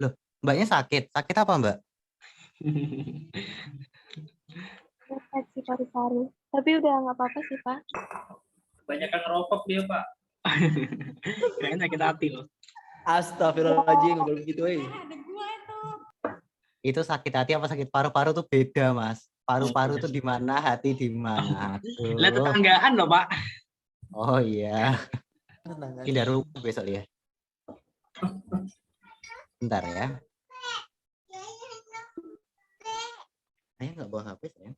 Loh, Mbaknya sakit. Sakit apa, Mbak? Infeksi paru-paru. Tapi udah nggak apa-apa sih, Pak. Banyak yang ngerokok dia, Pak. Kayaknya sakit hati loh. Astagfirullahaladzim, ngomong gitu, Itu sakit hati apa sakit paru-paru tuh beda, Mas. Paru-paru tuh di mana, hati di mana. Lihat tetanggaan loh, Pak. Oh iya. Pindah rumah besok ya. Bentar ya. Saya nggak bawa HP, sayang.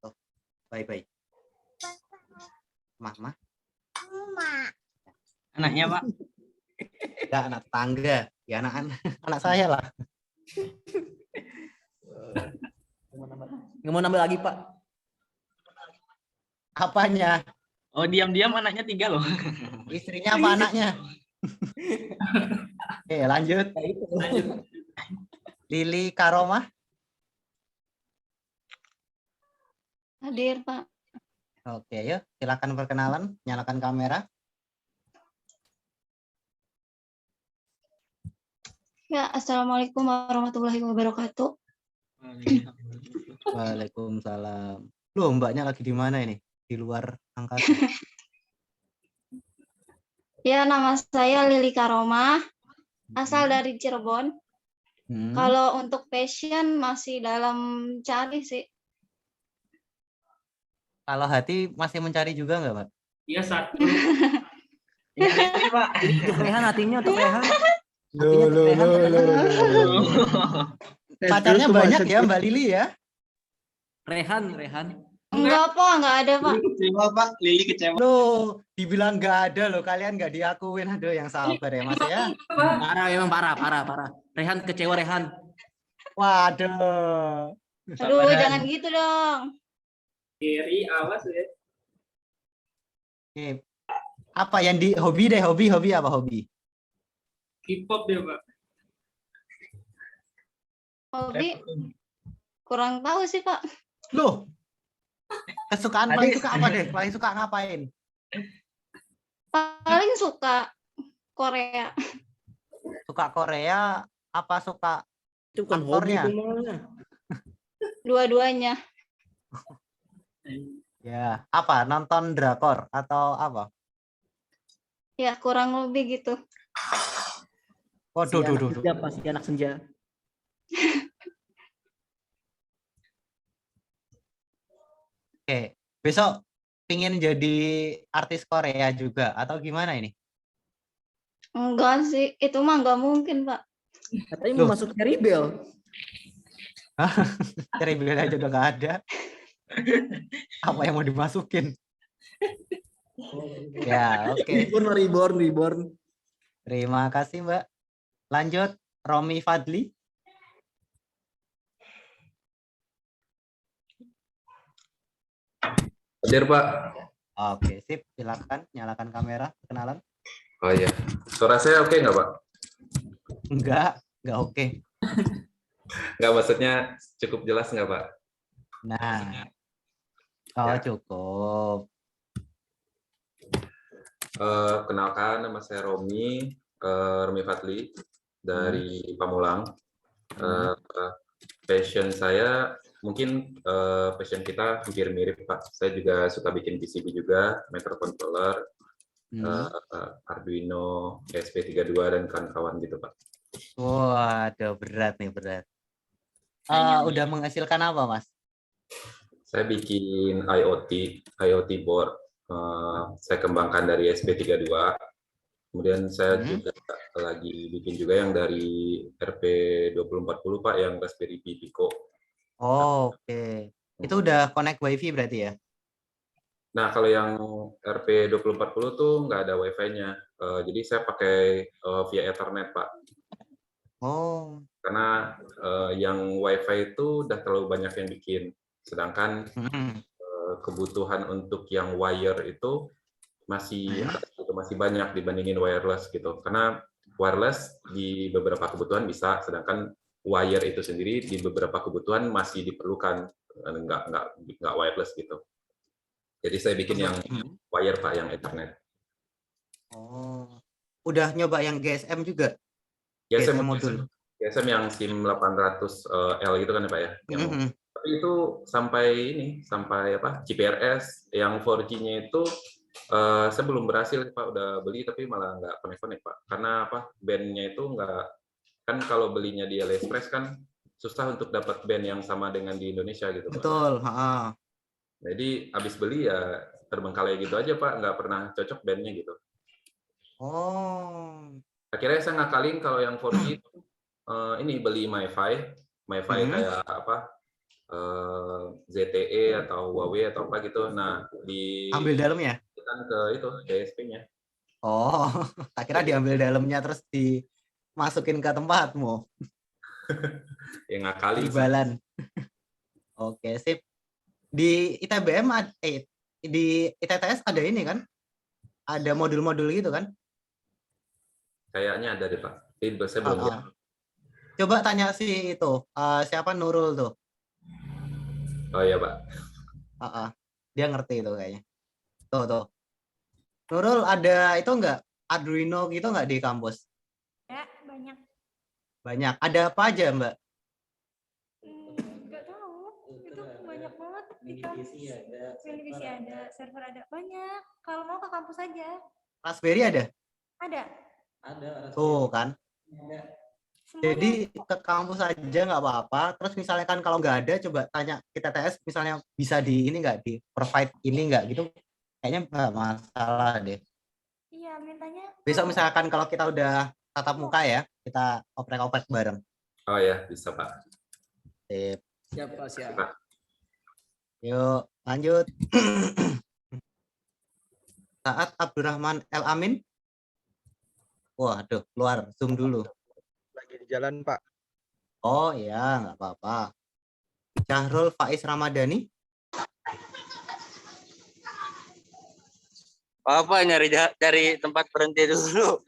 Oh, bye-bye. Mama. Anaknya, Pak. Enggak, anak tangga. Ya anak saya lah. Nggak mau nambah lagi, Pak. Apanya? Oh, diam-diam anaknya 3 loh. Istrinya apa anaknya? Oke, lanjut. Lili Karomah. Hadir, Pak. Oke, yuk. Silakan perkenalan. Nyalakan kamera. Ya, Assalamualaikum warahmatullahi wabarakatuh. Waalaikumsalam. Loh, Mbaknya lagi di mana ini? Di luar angkasa. Ya, nama saya Lili Karomah, asal dari Cirebon. Kalau untuk passion masih dalam cari sih. Kalau hati masih mencari juga nggak, Mbak? Iya, 1. Ini Pak, untuk Rehan hatinya untuk Rehan. Pacarnya banyak ya Mbak Lili ya? Rehan. Enggak, Pak, enggak ada, Pak. Kecewa, Pak. Lili kecewa. Loh, dibilang nggak ada loh, kalian nggak diakuin. Aduh, yang sabar ya Mas ya. Parah, memang parah. Rehan kecewa Rehan. Waduh. Aduh, jangan gitu dong. Kiri, awas ya. Oke. Apa yang di hobi deh, hobi apa hobi? K-pop dia, Pak. Hobi kurang tahu sih, Pak. Loh. Kesukaan paling suka apa deh? Paling suka ngapain? Paling suka Korea. Suka Korea apa suka Itu bukan hobi aktornya? itu malah. Dua-duanya. Ya, apa? Nonton drakor atau apa? Ya, kurang lebih gitu. Waduh, Si anak senja. Oke, besok pingin jadi artis Korea juga atau gimana ini? Enggak sih, itu mah enggak mungkin, Pak. Katanya mau masuk Cherry Bell. Cherry Bell aja udah nggak ada. Apa yang mau dimasukin? Ya, oke. Reborn. Terima kasih, Mbak. Lanjut, Romi Fadli. Hadir, Pak. Oke, sip. Silakan nyalakan kamera. Kenalan. Oh iya. Suara saya oke nggak, Pak? Enggak oke. Nggak, maksudnya cukup jelas nggak, Pak? Nah. Oh, cukup. Kenalkan, nama saya Romi Fadli dari Pamulang. Passion saya mungkin passion kita hampir mirip, Pak. Saya juga suka bikin PCB juga, microcontroller, Arduino, ESP32 dan kawan-kawan gitu, Pak. Waduh, berat nih, berat. Udah menghasilkan apa, Mas? Saya bikin IoT board. Saya kembangkan dari ESP32. Kemudian saya juga lagi bikin juga yang dari RP2040, Pak, yang Raspberry Pi Pico. Oh, oke. Itu udah connect WiFi berarti ya? Nah, kalau yang RP2040 tuh nggak ada Wi-Fi-nya. Jadi saya pakai via Ethernet, Pak. Oh. Karena yang Wi-Fi itu udah terlalu banyak yang bikin. Sedangkan kebutuhan untuk yang wire itu masih banyak dibandingin wireless gitu. Karena wireless di beberapa kebutuhan bisa, sedangkan wire itu sendiri di beberapa kebutuhan masih diperlukan, nggak wireless gitu. Jadi saya bikin yang wire, Pak, yang Ethernet. Oh, udah nyoba yang GSM juga? GSM modul. GSM yang SIM 800L gitu kan ya, Pak ya? Tapi itu sampai apa? GPRS yang 4G-nya itu saya belum berhasil, Pak. Udah beli tapi malah nggak connect, Pak. Karena apa? Band-nya itu nggak, kan kalau belinya di AliExpress kan susah untuk dapat band yang sama dengan di Indonesia gitu, Pak. Betul. Jadi habis beli ya terbengkalai gitu aja, Pak. Nggak pernah cocok bandnya gitu. Oh. Akhirnya saya ngakalin kalau yang 4G ini beli MiFi kayak apa? ZTE atau Huawei atau apa gitu. Nah, ambil dalamnya kan ke itu DSP-nya. Oh, tak kira diambil dalamnya terus dimasukin ke tempatmu. Ya ngakali. Ibalan. Oke, sip. Di ITBM di ITTS ada ini kan? Ada modul-modul gitu kan? Kayaknya ada deh, Pak. Saya belum lihat. Coba tanya si itu, siapa, Nurul tuh. Oh iya, Pak. Dia ngerti itu kayaknya. Tuh. Nurul, ada itu enggak? Arduino gitu enggak di kampus? Ya, banyak. Banyak. Ada apa aja, Mbak? Enggak tahu. Itu banyak banget di kampus. Mini-PC ada, server ada. Banyak. Kalau mau ke kampus aja. Raspberry ada? Ada. Tuh kan. Jadi ke kampus aja nggak apa-apa. Terus misalnya kan kalau nggak ada, coba tanya kita TS misalnya bisa di ini nggak, di provide ini nggak gitu. kayaknya nggak masalah deh. Iya, mintanya Besok misalkan kalau kita udah tatap muka ya, kita oprek-oprek bareng. Oh ya, bisa Pak. Sip. Siap, Pak, siap. Pak. Yuk, lanjut. Saat Abdurrahman El Amin. Waduh, keluar Zoom dulu. Lagi di jalan, Pak. Oh iya, nggak apa-apa. Syahrul Faiz Ramadhani. Apa nyari tempat berhenti dulu?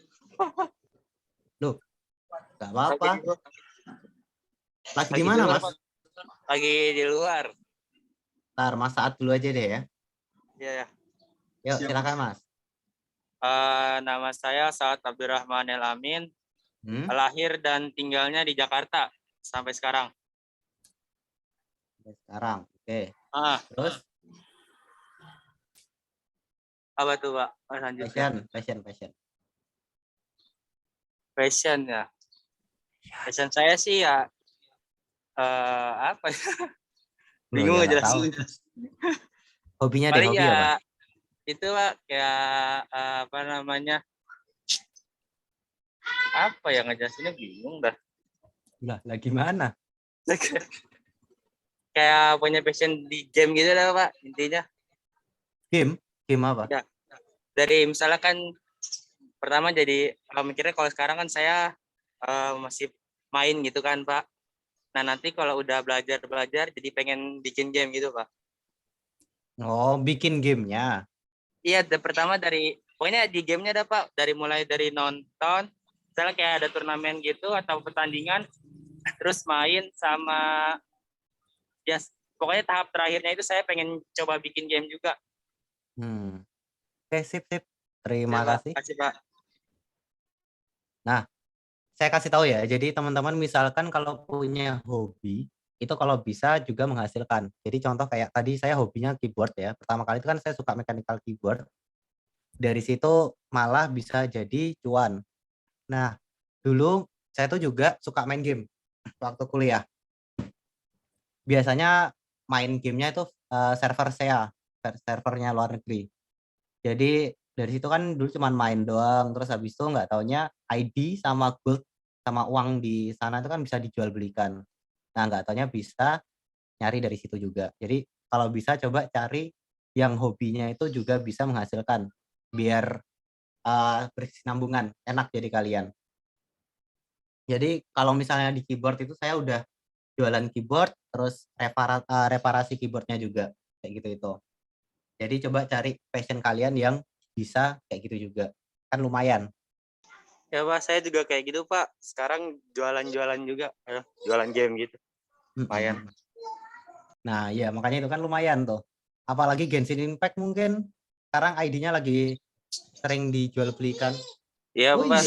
Loh, nggak apa-apa. Lagi di mana, Mas? Lagi di luar. Ntar Mas Saat dulu aja deh ya. Iya ya. Yuk, silakan Mas. Nama saya Saad Abdurrahman El Amin. Lahir dan tinggalnya di Jakarta sampai sekarang. Sampai sekarang, oke. Terus? Apa tuh Pak? Passion ya. Passion saya sih ya apa ya? Bingung ya, jelasin. Hobinya paling deh, hobi ya apa? itu Pak kayak apa namanya? Apa ya ngejelasinnya bingung dah. Lah gimana? Kayak punya passion di game gitu lah Pak intinya. Game apa? Ya. Dari misalnya kan pertama jadi mikirnya kalau sekarang kan saya masih main gitu kan Pak. Nah nanti kalau udah belajar jadi pengen bikin game gitu Pak. Oh, bikin gamenya. Iya, pertama dari pokoknya di gamenya ada Pak, mulai dari nonton, misalnya kayak ada turnamen gitu atau pertandingan, terus main sama ya pokoknya tahap terakhirnya itu saya pengen coba bikin game juga. Oke, sip. Terima kasih. Kasih Pak. Nah, saya kasih tahu ya. Jadi teman-teman misalkan kalau punya hobi, itu kalau bisa juga menghasilkan. Jadi contoh kayak tadi saya hobinya keyboard ya. Pertama kali itu kan saya suka mechanical keyboard. Dari situ malah bisa jadi cuan. Nah, dulu saya tuh juga suka main game waktu kuliah. Biasanya main gamenya itu server SEA, servernya luar negeri. Jadi dari situ kan dulu cuma main doang, terus habis itu nggak taunya ID sama gold sama uang di sana itu kan bisa dijual belikan. Nah nggak taunya bisa nyari dari situ juga. Jadi kalau bisa coba cari yang hobinya itu juga bisa menghasilkan, biar berkesinambungan, enak jadi kalian. Jadi kalau misalnya di keyboard itu saya udah jualan keyboard, terus reparasi keyboardnya juga kayak gitu itu. Jadi coba cari passion kalian yang bisa kayak gitu juga, kan lumayan. Ya Pak, saya juga kayak gitu Pak. Sekarang jualan-jualan juga, jualan game gitu. Lumayan. Nah ya makanya itu kan lumayan tuh. Apalagi Genshin Impact mungkin sekarang ID-nya lagi sering dijual belikan. Iya Pak,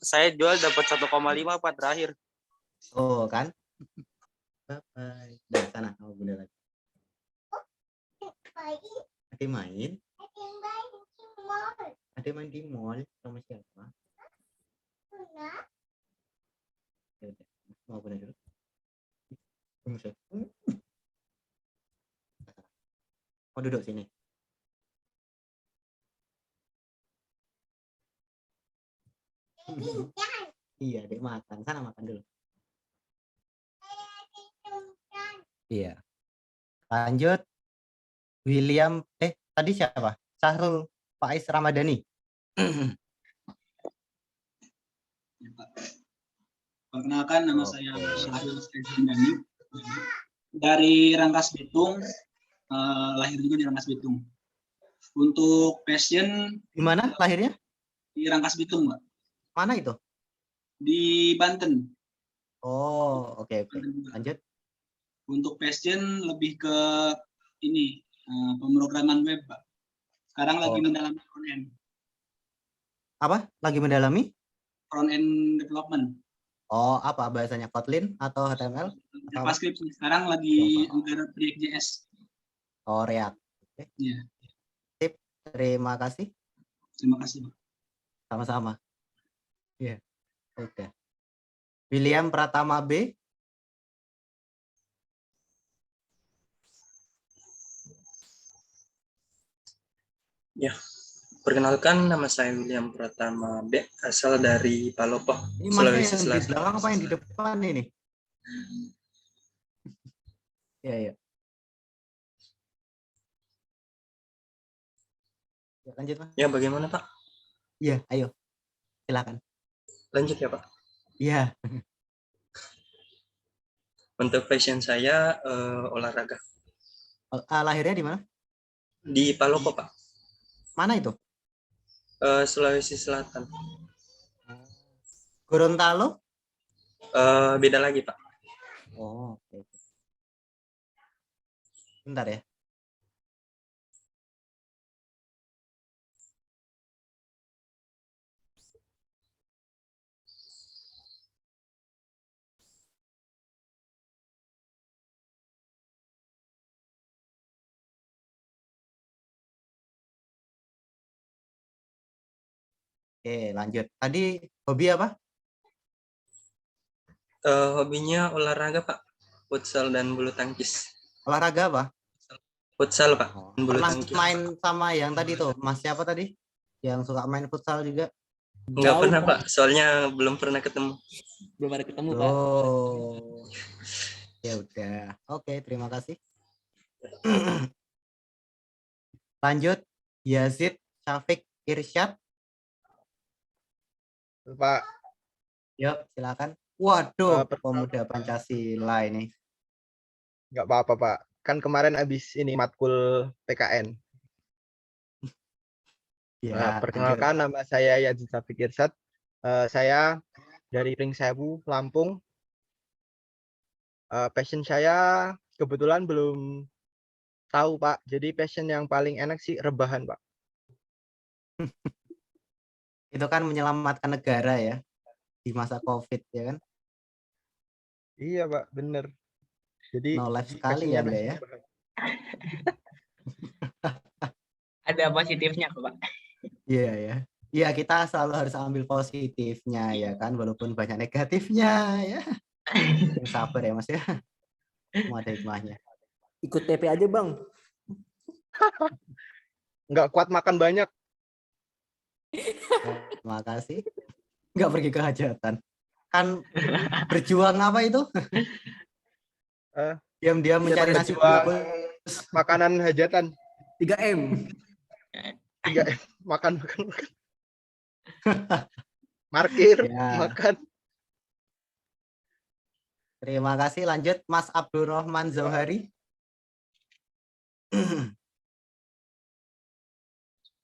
saya jual dapat 1,5 Pak terakhir. Oh kan. Bye. Dari sana sama Bunda lagi. Ada main? Ada main di mall sama siapa? Mau Bunda dulu. Mau duduk sini. Iya, Dek makan. Sana makan dulu. Iya. Lanjut. William, tadi siapa? Syahrul Faiz Ramadhani. Perkenalkan, nama saya Syahrul Faiz Ramadhani. Dari Rangkas Bitung, lahir juga di Rangkas Bitung. Untuk passion. Di mana lahirnya? Di Rangkas Bitung, Mbak. Mana itu? Di Banten. Oh, oke. Lanjut. Untuk passion lebih ke ini, pemrograman web, Pak. Sekarang lagi mendalami front end. Apa? Lagi mendalami? Front end development. Oh, apa bahasanya? Kotlin atau HTML? JavaScript. Sekarang lagi menggarap React.js. Oh, React. Oke. Iya. Sip. Terima kasih. Terima kasih, Pak. Sama-sama. Iya. Oke. William Pratama B. Ya, perkenalkan nama saya William Pratama B, asal dari Palopo, Ini masnya Sulawesi yang di Selatan. belakang apa yang di depan ini? Ya, ya. Ya, lanjut, Mas. Ya, bagaimana Pak? Iya, ayo. Silakan. Lanjut ya Pak. Iya. Untuk passion saya olahraga. Lahirnya di mana? Di Palopo Pak. Mana itu? Sulawesi Selatan. Gorontalo? Beda lagi Pak. Oh, oke. Bentar ya. Oke, lanjut. Tadi hobi apa? Hobinya olahraga Pak. Futsal dan bulu tangkis. Olahraga apa? Futsal Pak. Bulu Pernah tangkis. main sama yang tadi tuh, Mas siapa tadi? Yang suka main futsal juga? Nggak pernah Pak. Soalnya belum pernah ketemu. Belum ada ketemu Pak. Oh. Ya udah. Oke, terima kasih. Lanjut, Yazid Syafiq Irsyad. Pak. Yuk, silakan. Waduh, pemuda Pancasila ini. Nggak apa-apa, Pak. Kan kemarin habis ini matkul PKN. Ya, perkenalkan nama saya Yazid Syafiq Irsyad. Saya dari Pringsewu, Lampung. Passion saya kebetulan belum tahu, Pak. Jadi passion yang paling enak sih rebahan, Pak. Itu kan menyelamatkan negara ya di masa COVID ya kan? Iya, Pak, bener. Jadi no life sekali ya Anda ya. Ada positifnya kok, Pak. Iya ya. Iya, kita selalu harus ambil positifnya ya kan, walaupun banyak negatifnya ya. Yang sabar ya Mas ya. Semua ada hikmahnya. Ikut TP aja Bang. Nggak kuat makan banyak. Terima kasih. Nggak pergi ke hajatan. Kan berjuang apa itu? Diam-diam mencari nasi bungkus. Makanan hajatan. 3M. 3M. Makan. Markir, ya. Makan. Terima kasih. Lanjut Mas Abdurrahman Zohari.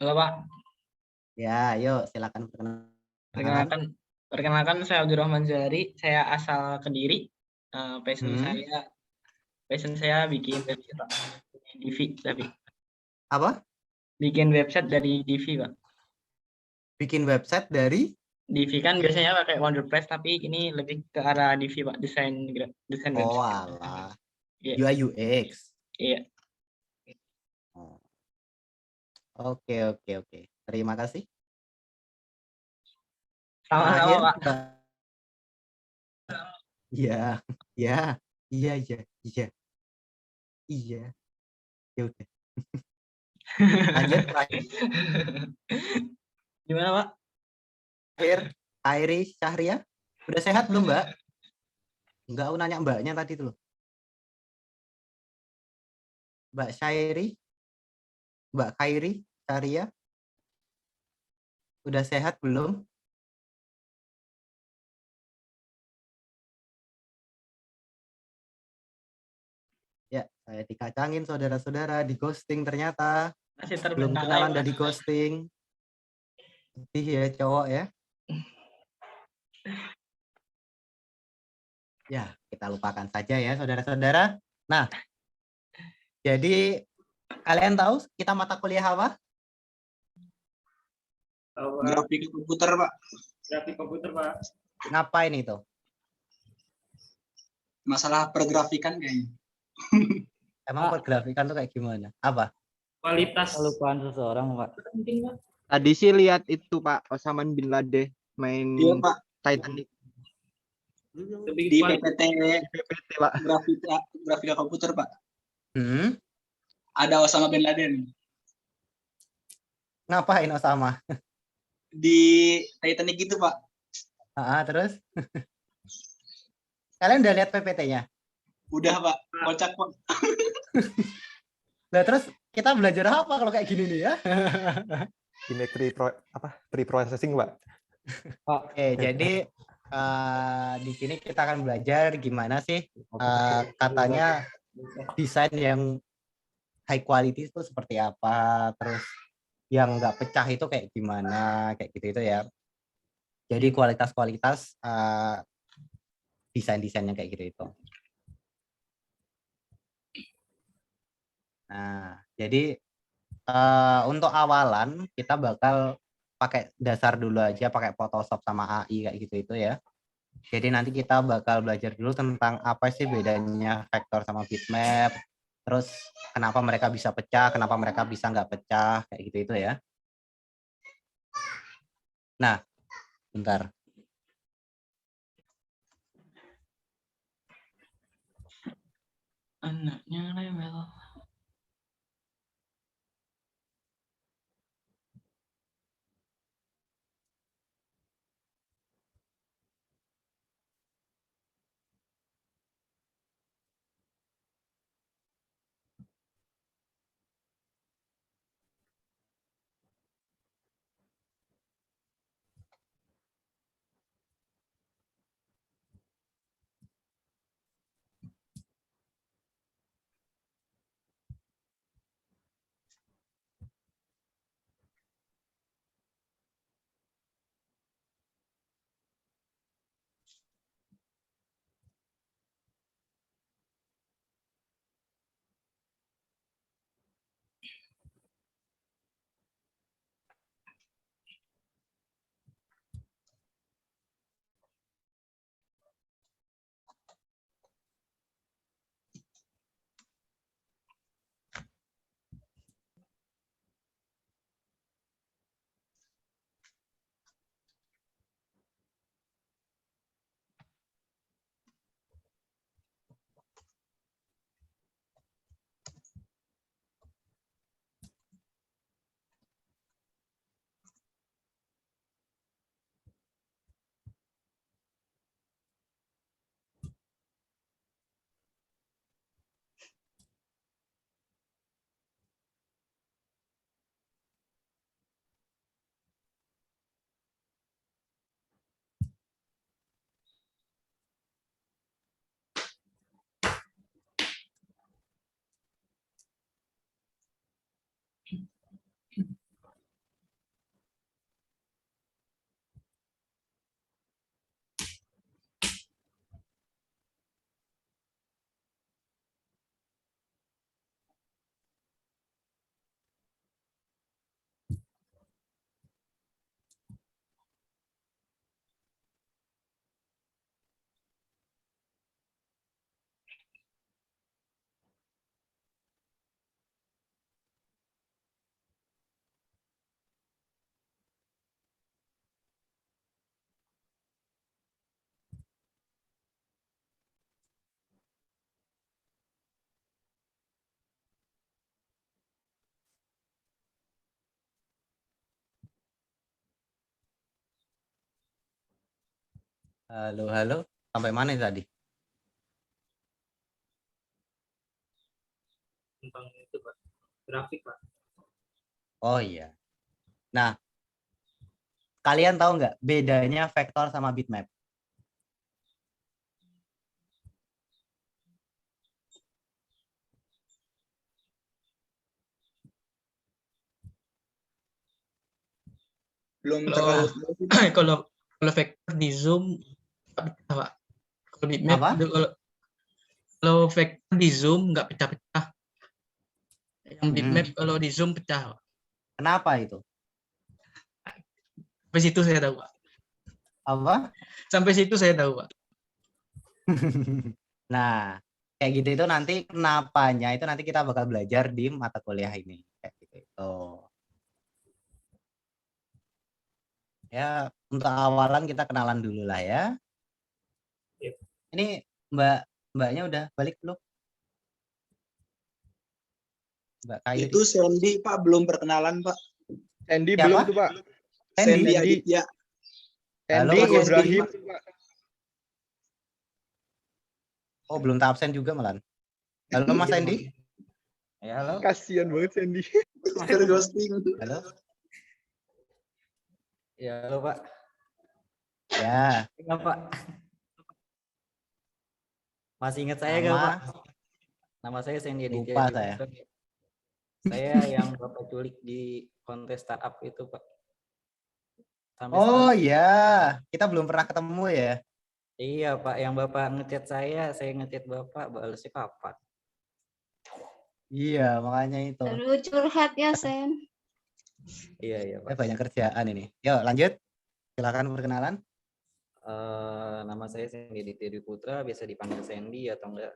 Halo Pak. Ya, yuk silakan Perkenalkan saya Abdurrahman Zohari. Saya asal Kediri. Passion saya bikin website Pak. Divi tapi. Apa? Bikin website dari Divi Pak. Bikin website dari? Divi kan biasanya pakai WordPress tapi ini lebih ke arah Divi Pak, desain website. Oh alah. Yeah. UI UX. Iya. Oke. Terima kasih. Sama-sama Pak. Iya. Ya udah. Lanjut. Gimana Pak? Airi Syahria. Udah sehat belum Mbak? Enggak, aku nanya Mbaknya tadi tuh. Mbak Syairi. Mbak Khairi Syahria. Udah sehat belum? Ya, saya dikacangin saudara-saudara, di ghosting ternyata. Masih belum kenalan udah di ghosting. Sedih ya cowok ya. Ya, kita lupakan saja ya saudara-saudara. Nah, jadi kalian tahu kita mata kuliah apa? Grafik komputer, Pak. Grafik komputer, Pak. Ngapain itu? Masalah pergrafikan kayaknya. Emang pergrafikan tuh kayak gimana? Apa? Kualitas kelupaan seseorang, Pak. Penting, Pak. Tadi sih lihat itu Pak, Osama bin Laden main Titanic. Di PPT Pak. Grafika komputer, Pak. Ada Osama bin Laden. Ngapain Osama? Di Titanic gitu, Pak. Terus? Kalian udah lihat PPT-nya? Udah, Pak. Kocak, Pak. Nah, terus kita belajar apa kalau kayak gini nih ya? Image pre-processing, Pak. Oke, jadi di sini kita akan belajar gimana sih katanya desain yang high quality itu seperti apa, terus yang nggak pecah itu kayak gimana, kayak gitu itu ya. Jadi kualitas-kualitas desain-desainnya kayak gitu itu. Nah, jadi untuk awalan kita bakal pakai dasar dulu aja, pakai Photoshop sama AI kayak gitu itu ya. Jadi nanti kita bakal belajar dulu tentang apa sih bedanya vektor sama bitmap, terus kenapa mereka bisa pecah, kenapa mereka bisa nggak pecah, kayak gitu itu ya. Nah, bentar. Anaknya rewel. Halo, sampai mana tadi? Tentang itu, Pak. Grafik, Pak. Oh iya. Nah, kalian tahu nggak bedanya vektor sama bitmap? Belum Kalau terlalu kalau vektor di zoom nggak pecah, Pak. Kalau bitmap Apa? itu kalau vektor di zoom nggak pecah-pecah. Yang bitmap kalau di zoom pecah, Pak. Kenapa itu? Sampai situ saya tahu, Pak. Apa? Sampai situ saya tahu, Pak. Nah, kayak gitu itu nanti kenapanya itu nanti kita bakal belajar di mata kuliah ini. Kayak gitu itu. Ya, untuk awalan kita kenalan dulu lah ya. Ini mbaknya udah balik belum? Mbak Kayu. Itu Sandy, Pak, belum perkenalan, Pak. Sandy Siapa? belum tuh Pak. Sandy Aditya. Halo, Sandy Mas Ibrahim. Sandy. Oh, belum tak absen juga malan. Halo Mas Sandy. Ya, halo. Kasian banget Sandy. Ghosting. Halo. Ya, halo Pak. Ya. Enggak Pak. Masih ingat saya nggak Nama? Pak? Nama saya Sandy Aditya. Lupa saya. Saya yang Bapak culik di kontes startup itu Pak. Sampai Oh sekarang. iya, kita belum pernah ketemu ya. Iya Pak, yang Bapak ngechat saya ngechat Bapak, balasnya kapan? Iya, makanya itu. Aduh, curhat ya, Sen. Iya Pak. Banyak kerjaan ini. Yuk lanjut. Silakan perkenalan. Nama saya Sandy Aditya Dwi Putra, biasa dipanggil Sandy atau enggak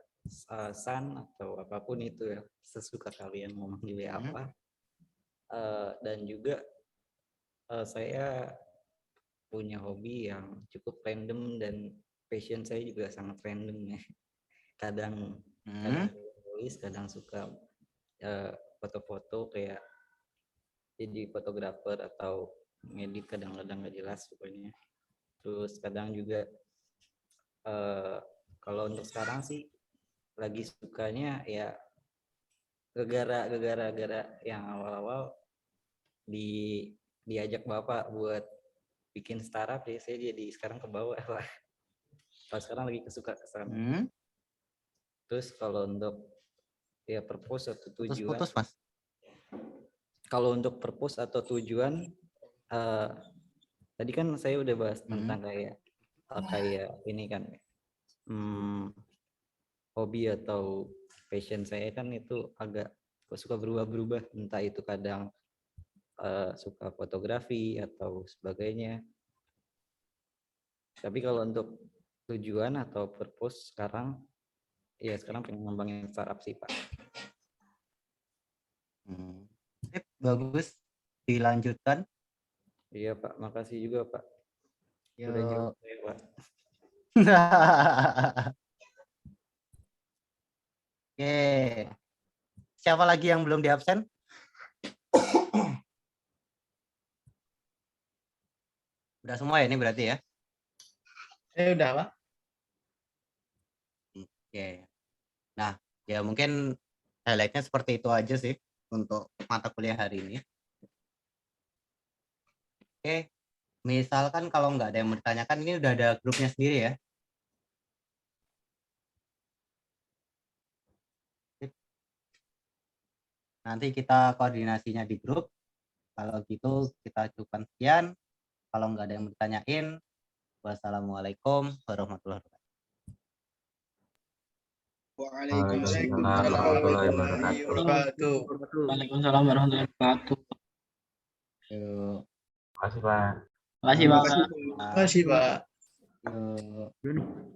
San atau apapun itu ya, sesuka kalian mau manggil apa. Dan juga saya punya hobi yang cukup random dan passion saya juga sangat random ya. Kadang nulis, kadang suka foto-foto kayak jadi fotografer atau ngedit, kadang-kadang nggak jelas pokoknya. Terus kadang juga kalau untuk sekarang sih lagi sukanya ya gara-gara yang awal-awal diajak Bapak buat bikin startup ya, saya jadi sekarang ke bawah lah. Kalau sekarang lagi kesuka kesana. Terus kalau untuk ya purpose atau tujuan. Putus Mas. Kalau untuk purpose atau tujuan, tadi kan saya udah bahas tentang kayak ini kan, hobi atau passion saya kan itu agak suka berubah-berubah, entah itu kadang suka fotografi atau sebagainya. Tapi kalau untuk tujuan atau purpose sekarang pengen ngembangin startup sih Pak. Bagus, dilanjutkan. Iya Pak, makasih juga Pak. Yo. Udah jawab saya Pak. Oke. Siapa lagi yang belum di absen? Udah semua ya ini berarti ya? Udah Pak. Oke. Nah, ya mungkin highlight-nya seperti itu aja sih untuk mata kuliah hari ini. Oke, misalkan kalau nggak ada yang bertanyakan, ini udah ada grupnya sendiri ya. Nanti kita koordinasinya di grup. Kalau gitu kita cukupkan sekian. Kalau nggak ada yang bertanyain, wassalamualaikum warahmatullahi wabarakatuh. Waalaikumsalam warahmatullahi wabarakatuh. Waalaikumsalam warahmatullahi wabarakatuh. Terima kasih Pak. Terima kasih Pak. Terima kasih Pak. Yuk.